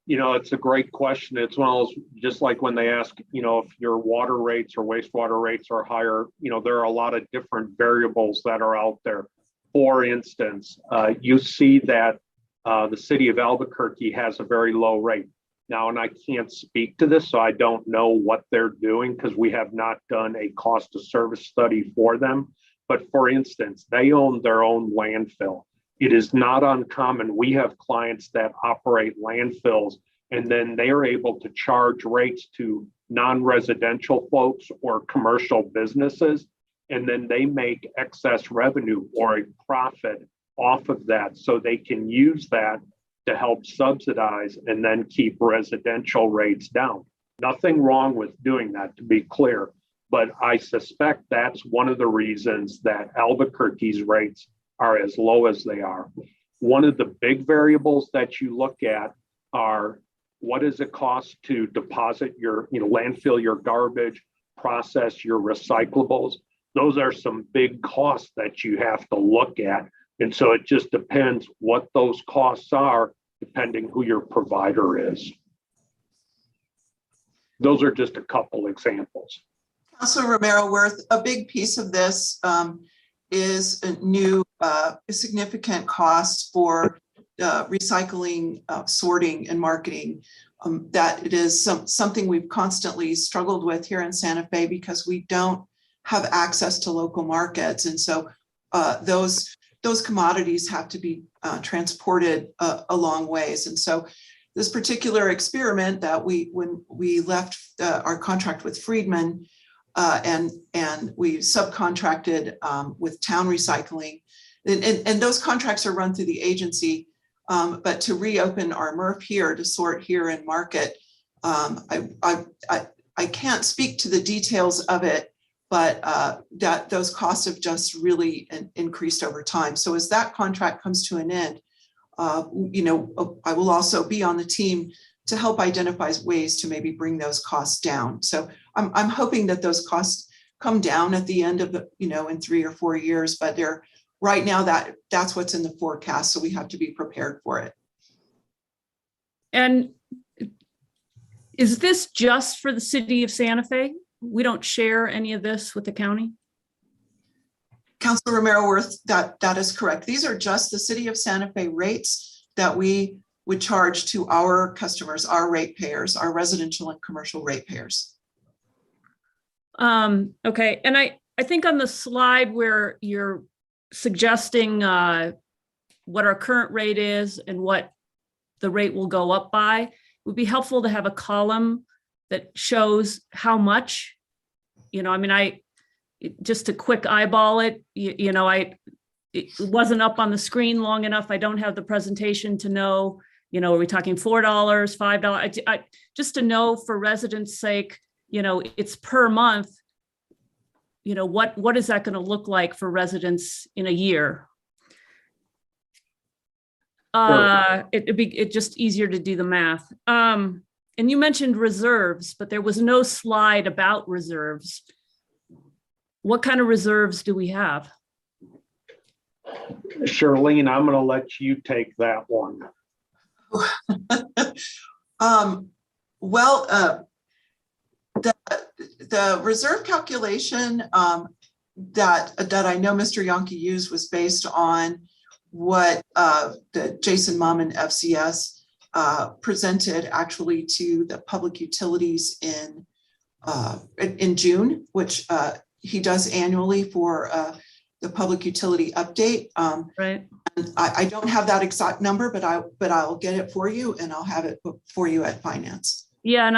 You know, it's a great question. It's one of those, just like when they ask, you know, if your water rates or wastewater rates are higher, you know, there are a lot of different variables that are out there. For instance, you see that the city of Albuquerque has a very low rate. Now, and I can't speak to this, so I don't know what they're doing because we have not done a cost of service study for them. But for instance, they own their own landfill. It is not uncommon. We have clients that operate landfills and then they are able to charge rates to non-residential folks or commercial businesses. And then they make excess revenue or a profit off of that. So they can use that to help subsidize and then keep residential rates down. Nothing wrong with doing that, to be clear. But I suspect that's one of the reasons that Albuquerque's rates are as low as they are. One of the big variables that you look at are what does it cost to deposit your, landfill your garbage, process your recyclables. Those are some big costs that you have to look at. And so it just depends what those costs are, depending who your provider is. Those are just a couple examples. Councilor Romero-Worth, a big piece of this is a new significant costs for recycling, sorting, and marketing. That it is something we've constantly struggled with here in Santa Fe because we don't have access to local markets, and so those commodities have to be transported a long ways. And so this particular experiment that when we left our contract with Friedman and we subcontracted with Town Recycling, and those contracts are run through the agency. But to reopen our MRF here, to sort here and market, I can't speak to the details of it, but that those costs have just really increased over time. So as that contract comes to an end, I will also be on the team to help identify ways to maybe bring those costs down. So I'm hoping that those costs come down at the end of the, in 3 or 4 years, but they're right now that's what's in the forecast. So we have to be prepared for it. And is this just for the city of Santa Fe? We don't share any of this with the county? Councilor Romero-Worth, that is correct. These are just the city of Santa Fe rates that we would charge to our customers, our ratepayers, our residential and commercial ratepayers. Okay, and I think on the slide where you're suggesting what our current rate is and what the rate will go up by, it would be helpful to have a column that shows how much, just to quick eyeball it, it wasn't up on the screen long enough. I don't have the presentation to know, are we talking $4, $5? Just to know for residents' sake, it's per month, what is that going to look like for residents in a year? It'd be just easier to do the math. And you mentioned reserves, but there was no slide about reserves. What kind of reserves do we have? Charlene, I'm going to let you take that one. The reserve calculation that I know Mr. Yonke used was based on what the Jason Mum and FCS presented actually to the public utilities in June, which he does annually for the public utility update. Right. And I don't have that exact number, but I'll get it for you and I'll have it for you at finance. Yeah, and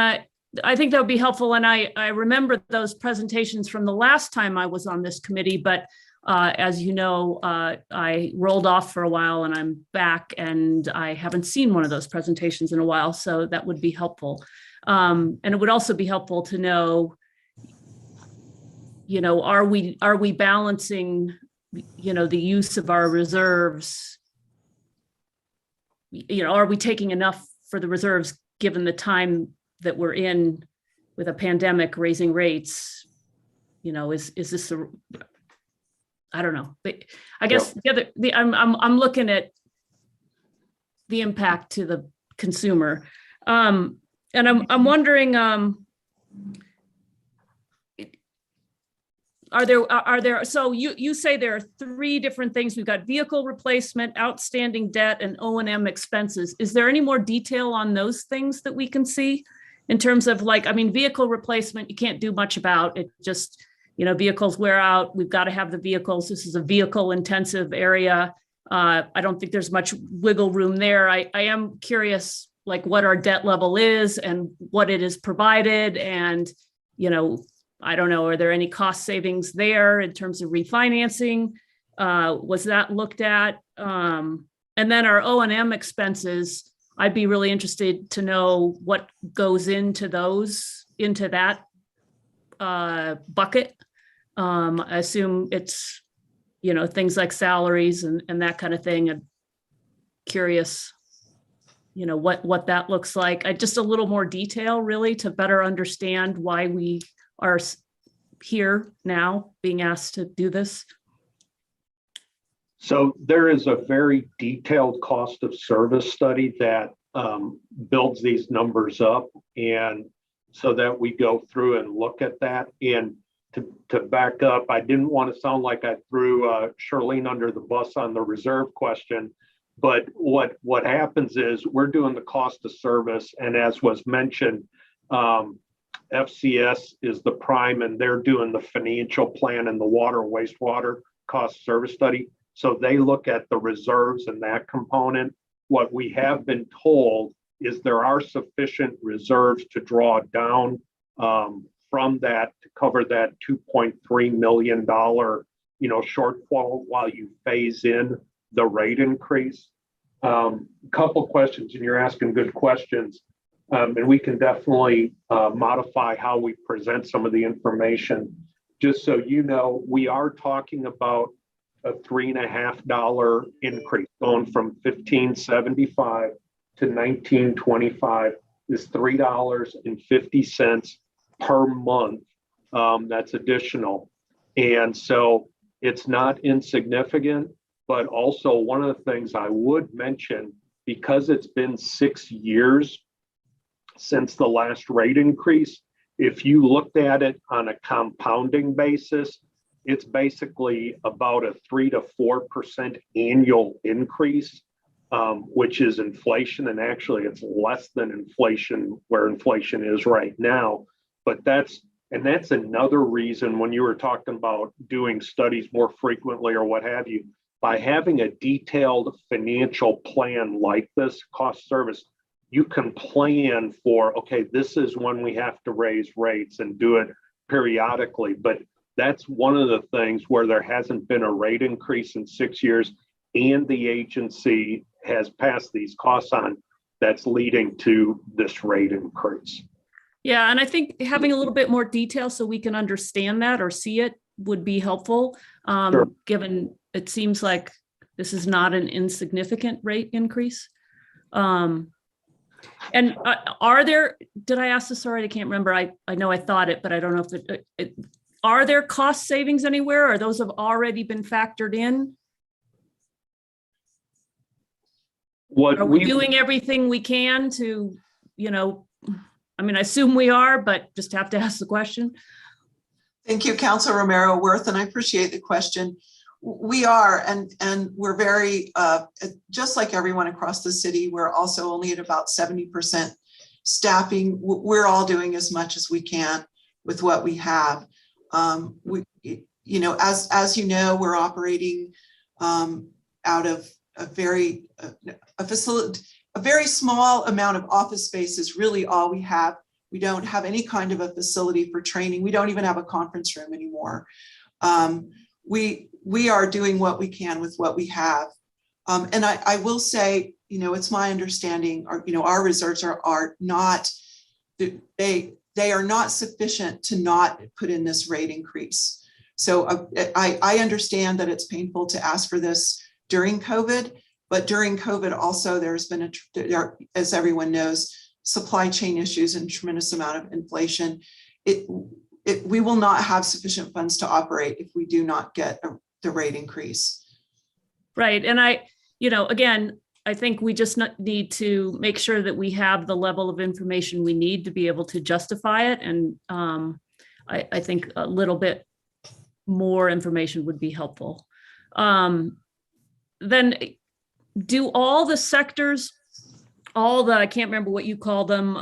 I think that would be helpful. And I remember those presentations from the last time I was on this committee, but as you know, I rolled off for a while and I'm back and I haven't seen one of those presentations in a while. So that would be helpful. And it would also be helpful to know, are we balancing, the use of our reserves? Are we taking enough for the reserves given the time that we're in with a pandemic raising rates? Is this I don't know. But I guess I'm looking at the impact to the consumer. And I'm wondering, are there, so you say there are 3 different things. We've got vehicle replacement, outstanding debt, and O&M expenses. Is there any more detail on those things that we can see in terms of vehicle replacement, you can't do much about it, just, vehicles wear out. We've got to have the vehicles. This is a vehicle intensive area. I don't think there's much wiggle room there. I am curious, what our debt level is and what it is provided. And, I don't know, are there any cost savings there in terms of refinancing? Was that looked at? And then our O&M expenses, I'd be really interested to know what goes into that bucket. I assume it's, things like salaries and that kind of thing. I'm curious, what that looks like. Just a little more detail really to better understand why we are here now being asked to do this. So there is a very detailed cost of service study that builds these numbers up, and so that we go through and look at that. And to back up, I didn't want to sound like I threw Charlene under the bus on the reserve question, but what happens is we're doing the cost of service, and as was mentioned, FCS is the prime, and they're doing the financial plan and the water wastewater cost service study. So they look at the reserves and that component. What we have been told is there are sufficient reserves to draw down from that to cover that $2.3 million, shortfall while you phase in the rate increase. Couple questions, and you're asking good questions. And we can definitely modify how we present some of the information. Just so you know, we are talking about a $3.50 increase, going from $15.75 to $19.25 is $3.50 per month. That's additional. And so it's not insignificant, but also one of the things I would mention, because it's been 6 years since the last rate increase, if you looked at it on a compounding basis, it's basically about a 3 to 4% annual increase, which is inflation. And actually it's less than inflation where inflation is right now. But that's another reason when you were talking about doing studies more frequently or what have you, by having a detailed financial plan like this cost service, you can plan for, okay, this is when we have to raise rates and do it periodically. But that's one of the things where there hasn't been a rate increase in 6 years and the agency has passed these costs on, that's leading to this rate increase. Yeah, and I think having a little bit more detail so we can understand that or see it would be helpful, Sure. given it seems like this is not an insignificant rate increase. And are there, did I ask this already? I can't remember. I know I thought it, but I don't know if are there cost savings anywhere, or those have already been factored in? Are we doing everything we can to, I mean, I assume we are, but just have to ask the question. Thank you, Councilor Romero Worth, and I appreciate the question. We are, and we're very, just like everyone across the city, we're also only at about 70% staffing. We're all doing as much as we can with what we have. As you know, we're operating out of a very small amount of office space is really all we have. We don't have any kind of a facility for training. We don't even have a conference room anymore. We are doing what we can with what we have. And I will say, it's my understanding, our reserves are not, they are not sufficient to not put in this rate increase. So I understand that it's painful to ask for this during COVID, but during COVID also there's been, as everyone knows, supply chain issues and tremendous amount of inflation. We will not have sufficient funds to operate if we do not get the rate increase. Right. And again, I think we just need to make sure that we have the level of information we need to be able to justify it. And I think a little bit more information would be helpful. Then do all the sectors, I can't remember what you call them,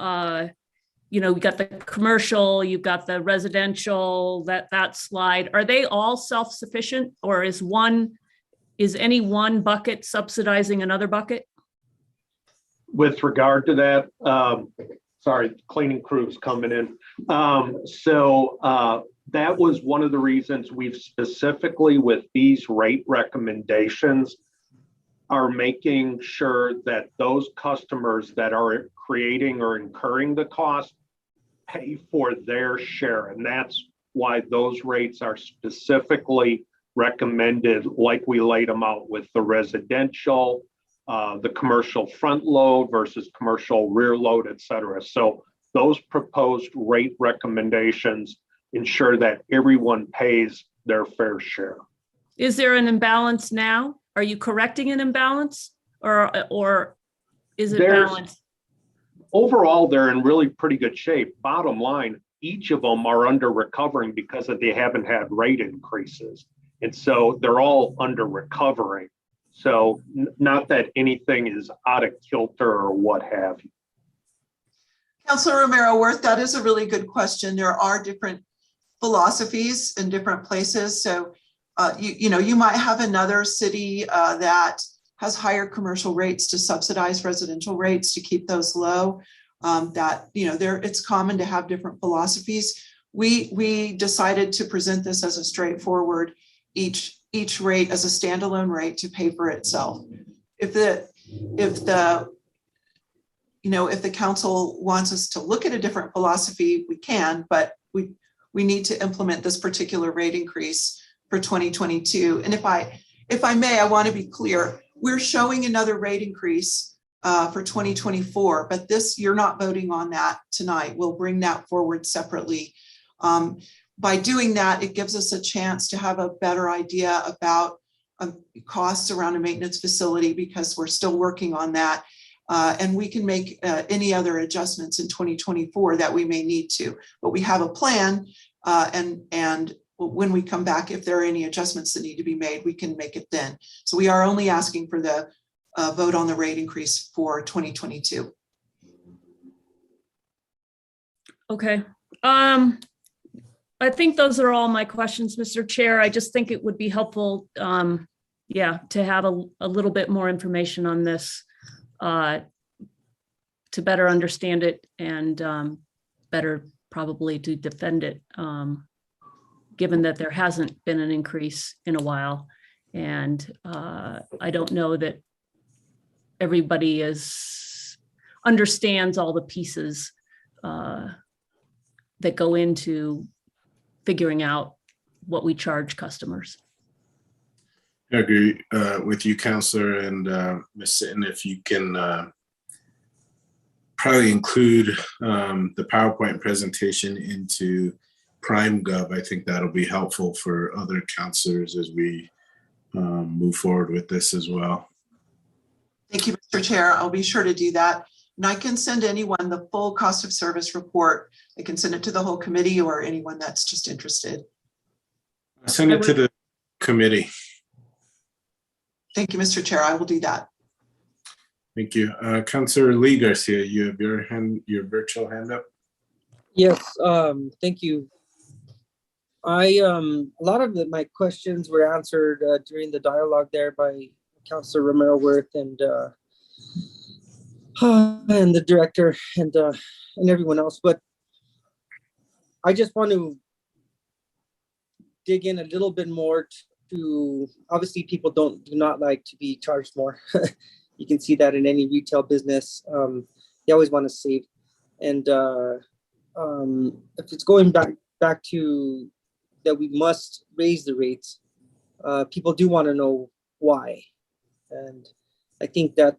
we got the commercial, you've got the residential, that slide, are they all self-sufficient, or is any one bucket subsidizing another bucket? With regard to that, sorry, cleaning crews coming in. That was one of the reasons we've specifically with these rate recommendations are making sure that those customers that are creating or incurring the cost pay for their share. And that's why those rates are specifically recommended like we laid them out with the residential, the commercial front load versus commercial rear load, et cetera. So those proposed rate recommendations ensure that everyone pays their fair share. Is there an imbalance now? Are you correcting an imbalance, or is it balanced? Overall, they're in really pretty good shape. Bottom line, each of them are under recovering because they haven't had rate increases. And so they're all under recovering. So not that anything is out of kilter or what have you. Councilor Romero Worth, that is a really good question. There are different philosophies in different places. So you might have another city that has higher commercial rates to subsidize residential rates to keep those low. It's common to have different philosophies. We decided to present this as a straightforward, each rate as a standalone rate to pay for itself. If if the council wants us to look at a different philosophy, we can, but we need to implement this particular rate increase for 2022. And if I may, I want to be clear. We're showing another rate increase for 2024, but this, you're not voting on that tonight. We'll bring that forward separately. By doing that, it gives us a chance to have a better idea about costs around a maintenance facility, because we're still working on that. And we can make any other adjustments in 2024 that we may need to, but we have a plan, and when we come back, if there are any adjustments that need to be made, we can make it then. So we are only asking for the vote on the rate increase for 2022. Okay. I think those are all my questions, Mr. Chair. I just think it would be helpful, to have a little bit more information on this, to better understand it and better probably to defend it, given that there hasn't been an increase in a while. And I don't know that everybody understands all the pieces that go into figuring out what we charge customers. I agree with you, Councillor, and Ms. Sitton, if you can probably include the PowerPoint presentation into PrimeGov. I think that'll be helpful for other councillors as we move forward with this as well. Thank you, Mr. Chair. I'll be sure to do that. And I can send anyone the full cost of service report. I can send it to the whole committee or anyone that's just interested. Send it to the committee. Thank you, Mr. Chair. I will do that. Thank you. Councillor Lee Garcia, you have your virtual hand up. Yes, thank you. A lot of my questions were answered during the dialogue there by Councillor Romero Worth and the director and everyone else, but I just want to dig in a little bit more to, obviously people do not like to be charged more. You can see that in any retail business. They always want to save. And if it's going back to that we must raise the rates, people do want to know why. And I think that,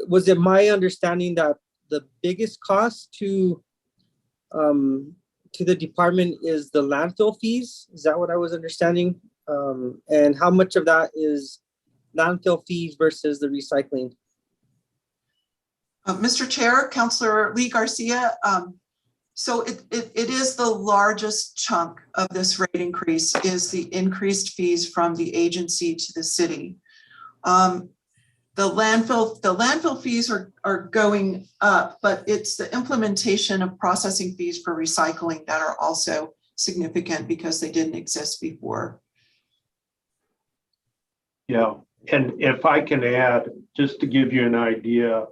was it my understanding that the biggest cost to the department is the landfill fees? Is that what I was understanding? And how much of that is landfill fees versus the recycling? Mr. Chair, Councillor Lee Garcia, so it is the largest chunk of this rate increase is the increased fees from the agency to the city. The landfill fees are going up, but it's the implementation of processing fees for recycling that are also significant because they didn't exist before. Yeah, and if I can add, just to give you an idea,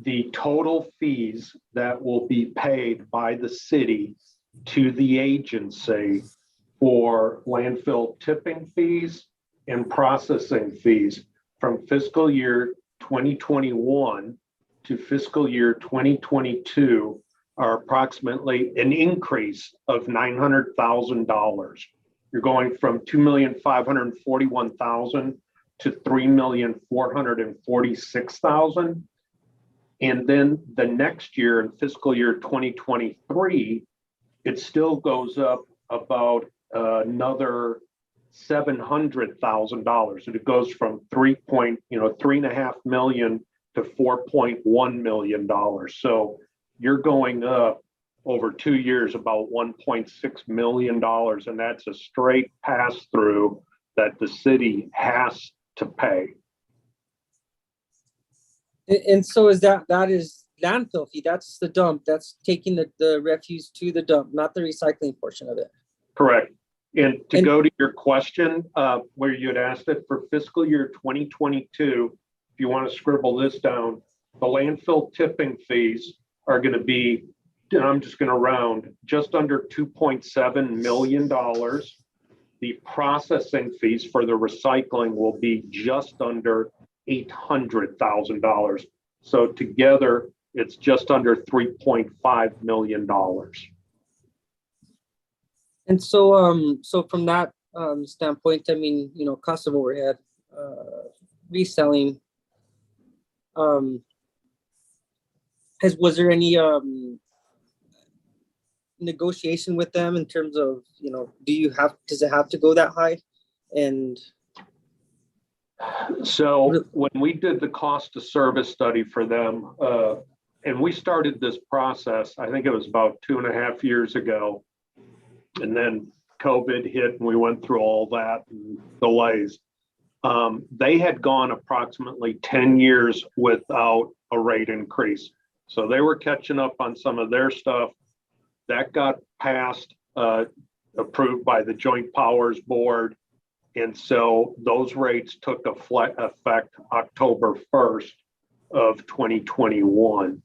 the total fees that will be paid by the city to the agency for landfill tipping fees and processing fees from fiscal year 2021 to fiscal year 2022 are approximately an increase of $900,000. You're going from $2,541,000 to $3,446,000. And then the next year in fiscal year 2023, it still goes up about another $700,000. And it goes from $3.5 million to $4.1 million. So you're going up over 2 years about $1.6 million. And that's a straight pass through that the city has to pay. And so is that is landfill fee? That's the dump. That's taking the refuse to the dump, not the recycling portion of it. Correct. And to go to your question, where you had asked it for fiscal year 2022, if you want to scribble this down, the landfill tipping fees are going to be, and I'm just going to round, just under $2.7 million. The processing fees for the recycling will be just under $800,000. So together, it's just under $3.5 million. And so, so from that standpoint, I mean, you know, cost of overhead, reselling, was there any negotiation with them in terms of, you know, does it have to go that high? And so when we did the cost of service study for them, and we started this process, I think it was about 2.5 years ago. And then COVID hit and we went through all that and delays. They had gone approximately 10 years without a rate increase. So they were catching up on some of their stuff. That got passed, approved by the Joint Powers Board. And so those rates took effect October 1st of 2021.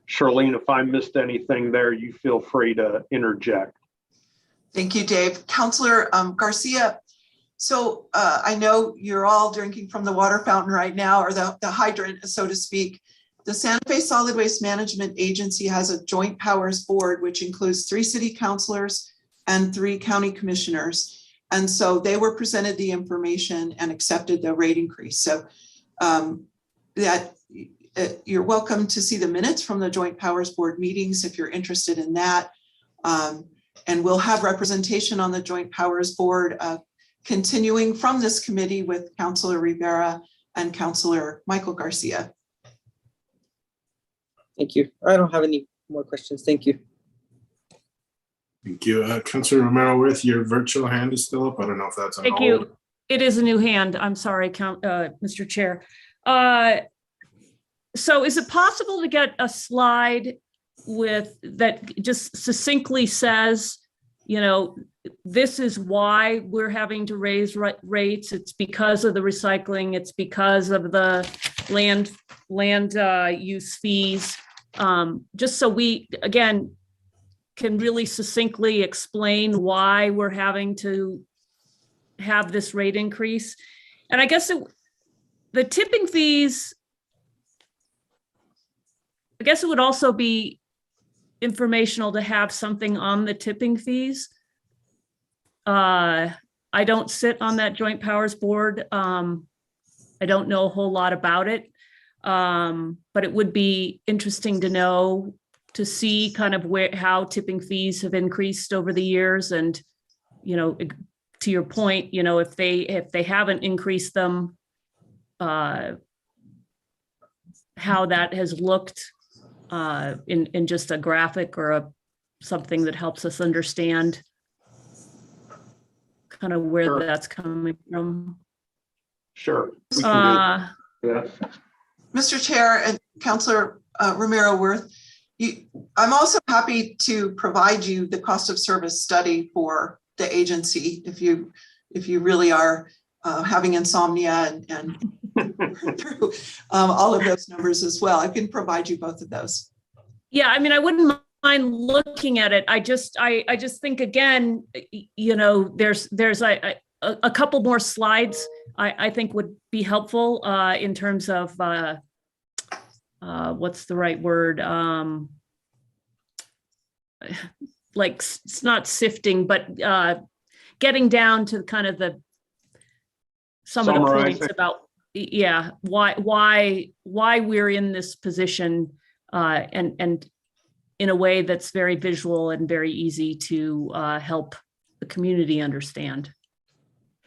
Charlene, if I missed anything there, you feel free to interject. Thank you, Dave. Councilor Garcia, so I know you're all drinking from the water fountain right now, or the hydrant, so to speak. The Santa Fe Solid Waste Management Agency has a joint powers board, which includes 3 city councilors and 3 county commissioners. And so they were presented the information and accepted the rate increase. So you're welcome to see the minutes from the joint powers board meetings if you're interested in that. And we'll have representation on the joint powers board continuing from this committee with Councilor Rivera and Councilor Michael Garcia. thank you. I don't have any more questions. Thank you. Thank you. Councilor Romero Worth, your virtual hand is still up. I don't know if that's on Thank hold. you. It is a new hand. I'm sorry, Mr. Chair. So is it possible to get a slide with that just succinctly says, you know, this is why we're having to raise rates. It's because of the recycling. It's because of the land use fees. Just so we, again, can really succinctly explain why we're having to have this rate increase. And I guess the tipping fees, I guess it would also be informational to have something on the tipping fees. I don't sit on that joint powers board. I don't know a whole lot about it, but it would be interesting to know, to see kind of how tipping fees have increased over the years. And, you know, to your point, you know, if they haven't increased them, how that has looked in just a graphic or something that helps us understand kind of where that's coming from. Sure. We can do that. Mr. Chair and Councilor Romero Worth, I'm also happy to provide you the cost of service study for the agency if you really are having insomnia and through all of those numbers as well. I can provide you both of those. Yeah, I mean, I wouldn't mind looking at it. I just think, again, you know, there's a couple more slides I think would be helpful in terms of what's the right word? Like, it's not sifting, but getting down to kind of some of the points about, yeah, why we're in this position, and in a way that's very visual and very easy to help the community understand.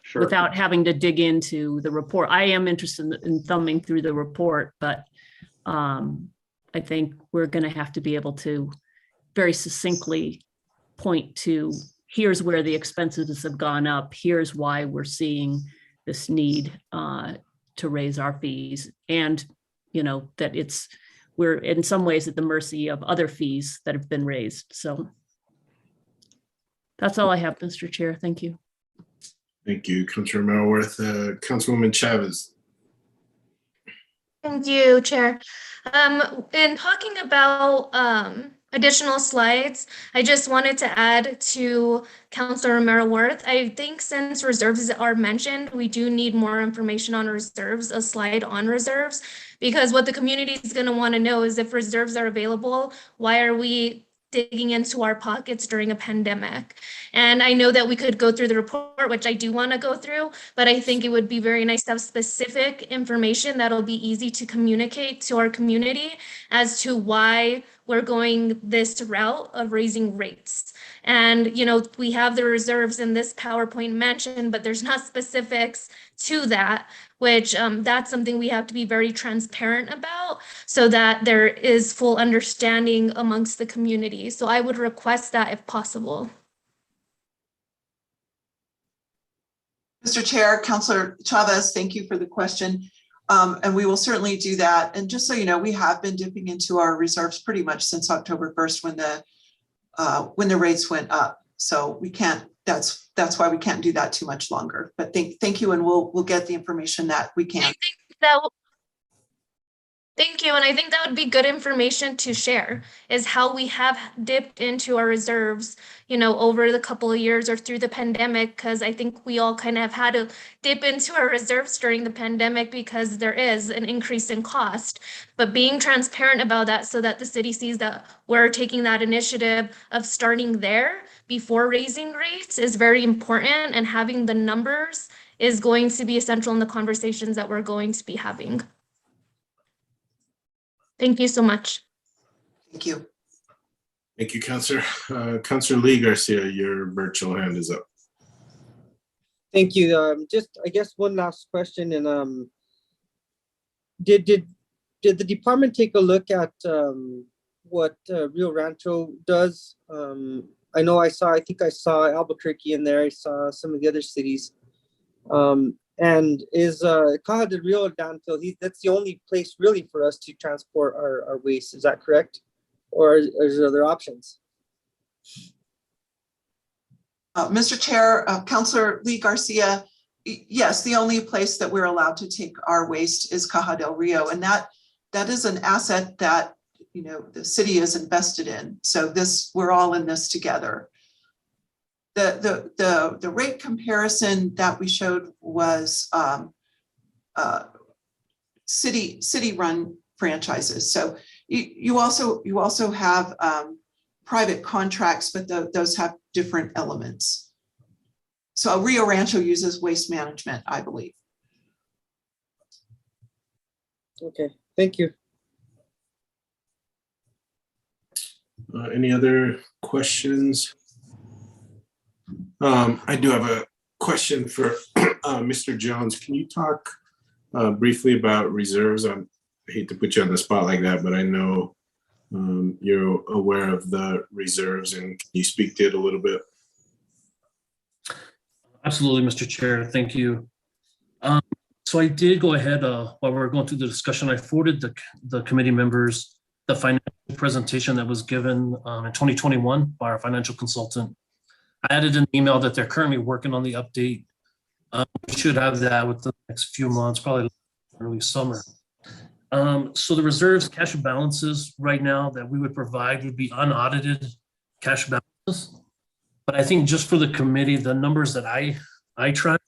Sure. Without having to dig into the report. I am interested in thumbing through the report, but I think we're going to have to be able to very succinctly point to, here's where the expenses have gone up, here's why we're seeing this need to raise our fees, and, you know, that we're in some ways at the mercy of other fees that have been raised. So that's all I have, Mr. Chair. Thank you. Thank you, Councilor Melworth. Councilwoman Chavez. Thank you, Chair. In talking about additional slides, I just wanted to add to Councilor Romero Worth. I think since reserves are mentioned, we do need more information on reserves, a slide on reserves, because what the community is going to want to know is if reserves are available, why are we digging into our pockets during a pandemic? And I know that we could go through the report, which I do want to go through, but I think it would be very nice to have specific information that'll be easy to communicate to our community as to why we're going this route of raising rates. And, you know, we have the reserves in this PowerPoint mentioned, but there's not specifics to that, which that's something we have to be very transparent about so that there is full understanding amongst the community. So I would request that if possible. Mr. Chair, Councilor Chavez, thank you for the question. And we will certainly do that. And just so you know, we have been dipping into our reserves pretty much since October 1st when the rates went up. So we can't, that's why we can't do that too much longer. But thank you, and we'll get the information that we can. Thank you. And I think that would be good information to share, is how we have dipped into our reserves, you know, over the couple of years or through the pandemic, because I think we all kind of have had to dip into our reserves during the pandemic because there is an increase in cost. But being transparent about that so that the city sees that we're taking that initiative of starting there before raising rates is very important, and having the numbers is going to be essential in the conversations that we're going to be having. Thank you so much. Thank you. Thank you, Councilor. Councilor Lee Garcia, your virtual hand is up. Thank you. Just, I guess, one last question. And did the department take a look at what Rio Rancho does? I know I think I saw Albuquerque in there. I saw some of the other cities. And is Caja del Rio landfill, that's the only place really for us to transport our waste. Is that correct? Or is there other options? Mr. Chair, Councilor Lee Garcia, yes, the only place that we're allowed to take our waste is Caja del Rio. And that is an asset that, you know, the city is invested in. So we're all in this together. The rate comparison that we showed was city-run franchises. So you also have private contracts, but those have different elements. So Rio Rancho uses waste management, I believe. Okay, thank you. Any other questions? I do have a question for Mr. Jones. Can you talk briefly about reserves? I hate to put you on the spot like that, but I know you're aware of the reserves, and can you speak to it a little bit? Absolutely, Mr. Chair. Thank you. So I did go ahead while we were going through the discussion. I forwarded the committee members the financial presentation that was given in 2021 by our financial consultant. I added an email that they're currently working on the update. We should have that within the next few months, probably early summer. So the reserves cash balances right now that we would provide would be unaudited cash balances. But I think just for the committee, the numbers that I track,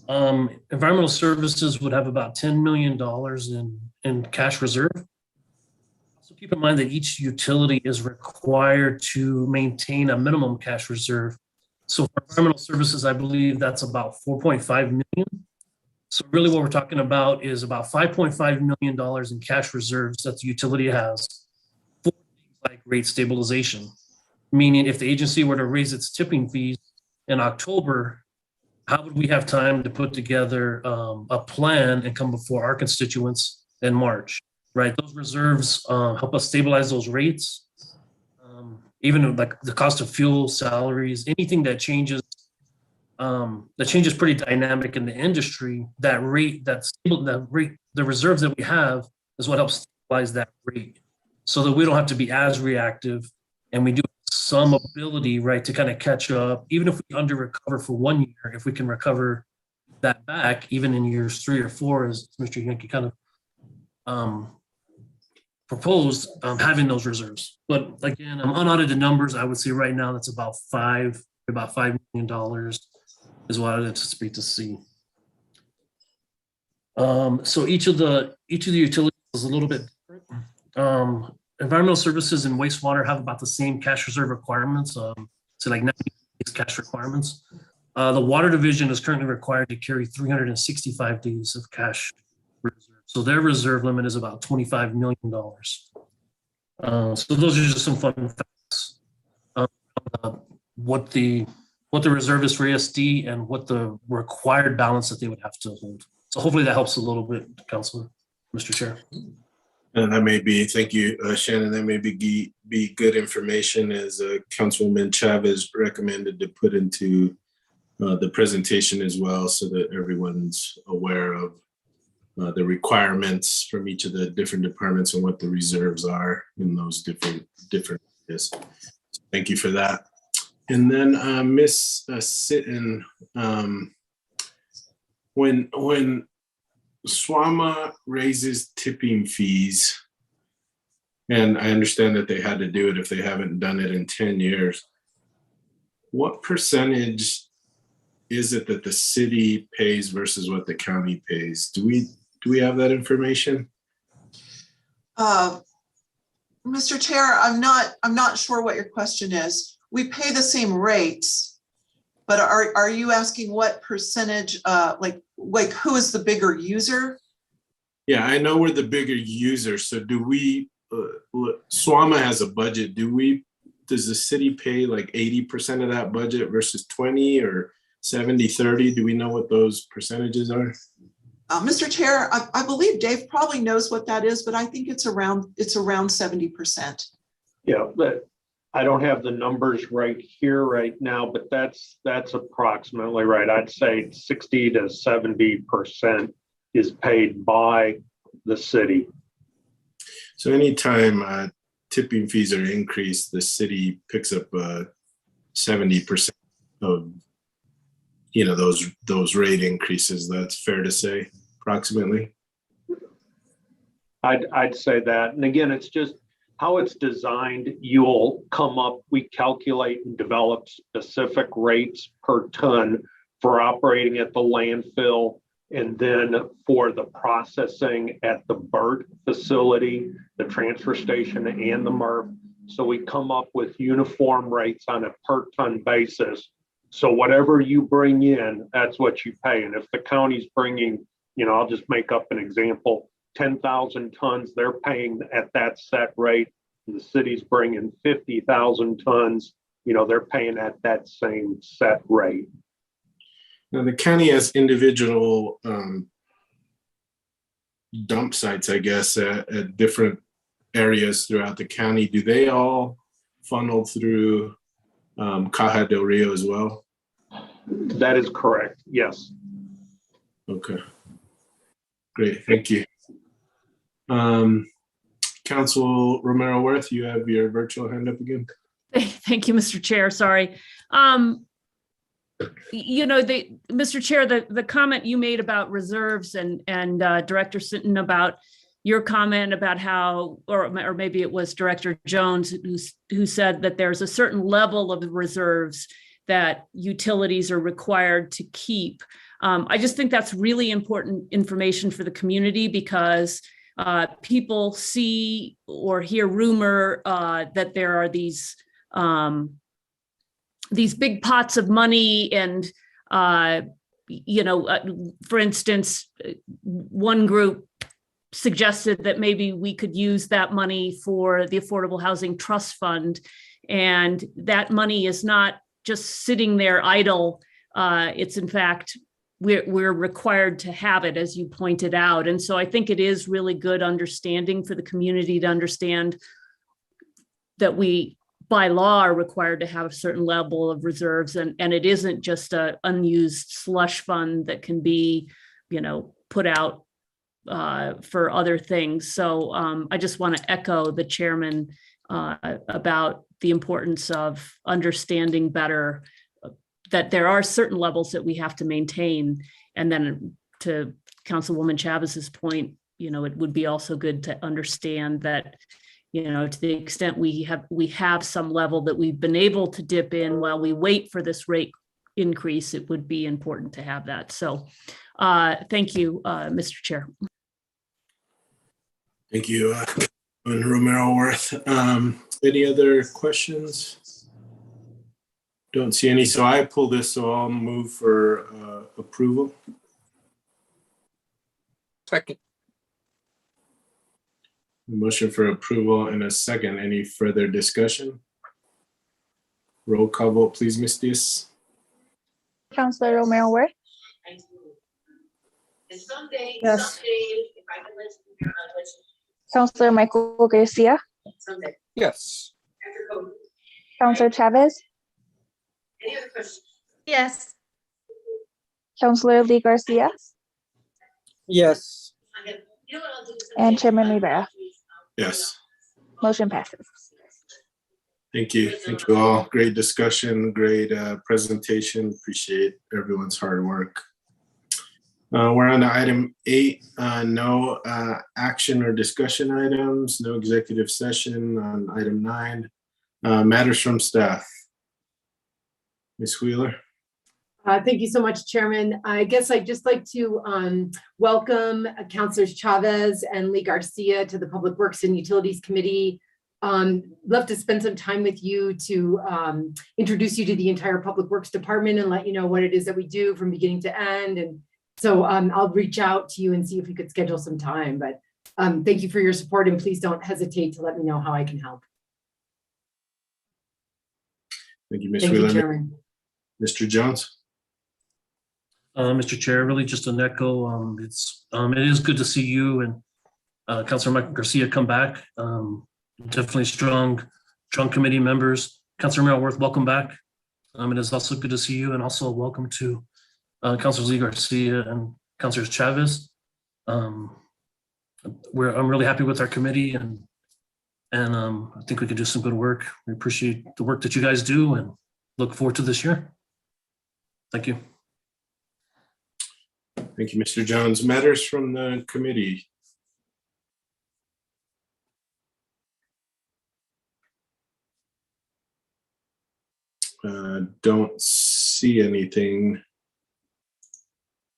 environmental services would have about $10 million in cash reserve. So keep in mind that each utility is required to maintain a minimum cash reserve. So for environmental services, I believe that's about 4.5 million. So really what we're talking about is about $5.5 million in cash reserves that the utility has for things like rate stabilization. Meaning if the agency were to raise its tipping fees in October, how would we have time to put together a plan and come before our constituents in March? Right, those reserves help us stabilize those rates. Even like the cost of fuel, salaries, anything that changes pretty dynamic in the industry. That rate, the reserves that we have is what helps stabilize that rate, so that we don't have to be as reactive, and we do have some ability, right, to kind of catch up. Even if we under recover for 1 year, if we can recover that back, even in years 3 or 4, as Mr. Yankee kind of proposed having those reserves. But again, unaudited numbers, I would say right now that's about $5 million is what I'd anticipate to see. So each of the utilities is a little bit different. Environmental services and wastewater have about the same cash reserve requirements. So like 90 days cash requirements. The water division is currently required to carry 365 days of cash reserve. So their reserve limit is about $25 million. So those are just some fun facts. What the reserve is for ESD and what the required balance that they would have to hold. So hopefully that helps a little bit, Councilor, Mr. Chair. And that may be, thank you, Shannon, that may be good information as Councilwoman Chavez recommended to put into the presentation as well, so that everyone's aware of the requirements from each of the different departments and what the reserves are in those different areas. Thank you for that. And then Ms. Sitton, when SWAMA raises tipping fees, and I understand that they had to do it if they haven't done it in 10 years, what percentage is it that the city pays versus what the county pays? Do we have that information? Mr. Chair, I'm not sure what your question is. We pay the same rates, but are you asking what percentage, like who is the bigger user? Yeah, I know we're the bigger user. So do we, SWAMA has a budget. Does the city pay like 80% of that budget versus 20 or 70-30? Do we know what those percentages are? Mr. Chair, I believe Dave probably knows what that is, but I think it's around 70%. Yeah, but I don't have the numbers right here right now, but that's approximately right. I'd say 60 to 70% is paid by the city. So anytime tipping fees are increased, the city picks up 70% of those rate increases. That's fair to say, approximately. I'd say that. And again, it's just how it's designed. You'll come up, we calculate and develop specific rates per ton for operating at the landfill, and then for the processing at the BERT facility, the transfer station, and the MRF. So we come up with uniform rates on a per ton basis. So whatever you bring in, that's what you pay. And if the county's bringing, I'll just make up an example, 10,000 tons, they're paying at that set rate. And the city's bringing 50,000 tons, they're paying at that same set rate. Now the county has individual dump sites, I guess, at different areas throughout the county. Do they all funnel through Caja del Rio as well? That is correct, yes. Okay, great, thank you. Council Romero Worth, you have your virtual hand up again. Thank you, Mr. Chair, sorry. Mr. Chair, the comment you made about reserves and Director Sinton about your comment about how, or maybe it was Director Jones who said that there's a certain level of reserves that utilities are required to keep. I just think that's really important information for the community, because people see or hear rumor that there are these big pots of money, and for instance, one group suggested that maybe we could use that money for the Affordable Housing Trust Fund, and that money is not just sitting there idle. It's in fact, we're required to have it, as you pointed out. And so I think it is really good understanding for the community to understand that we, by law, are required to have a certain level of reserves, and it isn't just an unused slush fund that can be, put out for other things. So I just want to echo the chairman about the importance of understanding better that there are certain levels that we have to maintain. And then to Councilwoman Chavez's point, it would be also good to understand that, to the extent we have some level that we've been able to dip in while we wait for this rate increase, it would be important to have that. So thank you, Mr. Chair. Thank you, Romero Worth. Any other questions? Don't see any, so I pull this, so I'll move for approval. Second. Motion for approval and a second. Any further discussion? Roll call vote, please, Ms. Diaz. Counselor Romero Worth, Yes. Counselor Michael Garcia, Yes. Counselor Chavez, Yes. Counselor Lee Garcia, Yes. and Chairman Rivera. Yes. Motion passes. Thank you. Thank you all. Great discussion, great presentation. Appreciate everyone's hard work. We're on to item 8, no action or discussion items, no executive session. On item 9, matters from staff. Ms. Wheeler. Thank you so much, Chairman. I guess I'd just like to welcome Councilors Chavez and Lee Garcia to the Public Works and Utilities Committee. Love to spend some time with you to introduce you to the entire Public Works Department and let you know what it is that we do from beginning to end. And so I'll reach out to you and see if we could schedule some time. But thank you for your support, and please don't hesitate to let me know how I can help. Thank you, Ms. Thank Wheeler. you, Chairman. Mr. Jones. Mr. Chair, really just an echo. It is good to see you and Councilor Michael Garcia come back. Definitely strong committee members. Councilor Merrill Worth, welcome back. It is also good to see you, and also welcome to Councilors Lee Garcia and Councilors Chavez. I'm really happy with our committee, and I think we could do some good work. We appreciate the work that you guys do and look forward to this year. Thank you. Thank you, Mr. Jones. Matters from the committee. Don't see anything.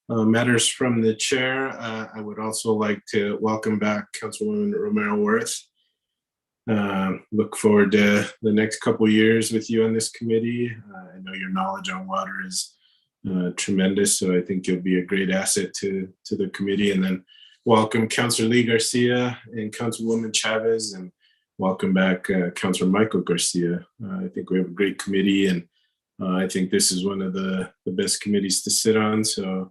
Matters from the chair. I would also like to welcome back Councilwoman Romero Worth. Look forward to the next couple of years with you on this committee. I know your knowledge on water is tremendous, so I think you'll be a great asset to the committee. And then welcome Councilor Lee Garcia and Councilwoman Chavez, and welcome back Councilor Michael Garcia. I think we have a great committee, and I think this is one of the best committees to sit on. So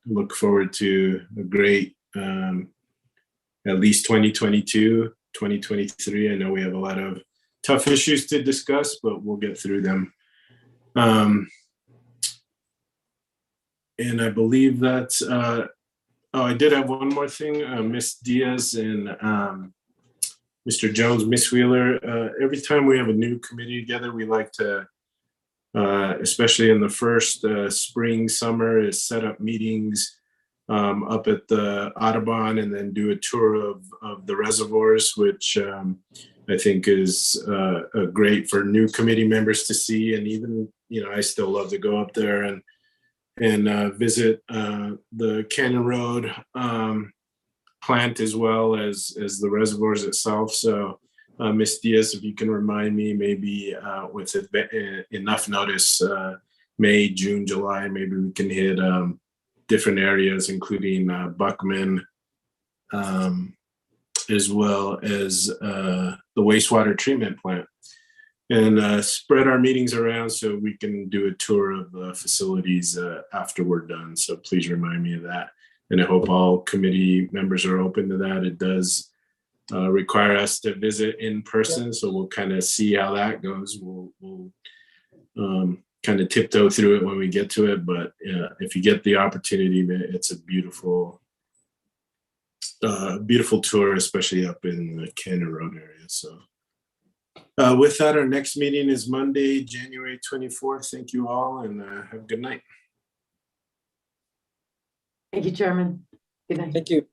look forward to a great at least 2022, 2023. I know we have a lot of tough issues to discuss, but we'll get through them. And I believe that's, I did have one more thing. Ms. Diaz and Mr. Jones, Ms. Wheeler, every time we have a new committee together, we like to, especially in the first spring, summer, is set up meetings up at the Audubon and then do a tour of the reservoirs, which I think is great for new committee members to see. And even, I still love to go up there and visit the Canyon Road plant as well as the reservoirs itself. So Ms. Diaz, if you can remind me, maybe with enough notice, May, June, July, maybe we can hit different areas, including Buckman, as well as the wastewater treatment plant, and spread our meetings around so we can do a tour of the facilities after we're done. So please remind me of that. And I hope all committee members are open to that. It does require us to visit in person, so we'll kind of see how that goes. We'll kind of tiptoe through it when we get to it, but if you get the opportunity, it's a beautiful tour, especially up in the Canyon Road area. So with that, our next meeting is Monday, January 24th. Thank you all, and have a good night. Thank you, Chairman. Good night. Thank you.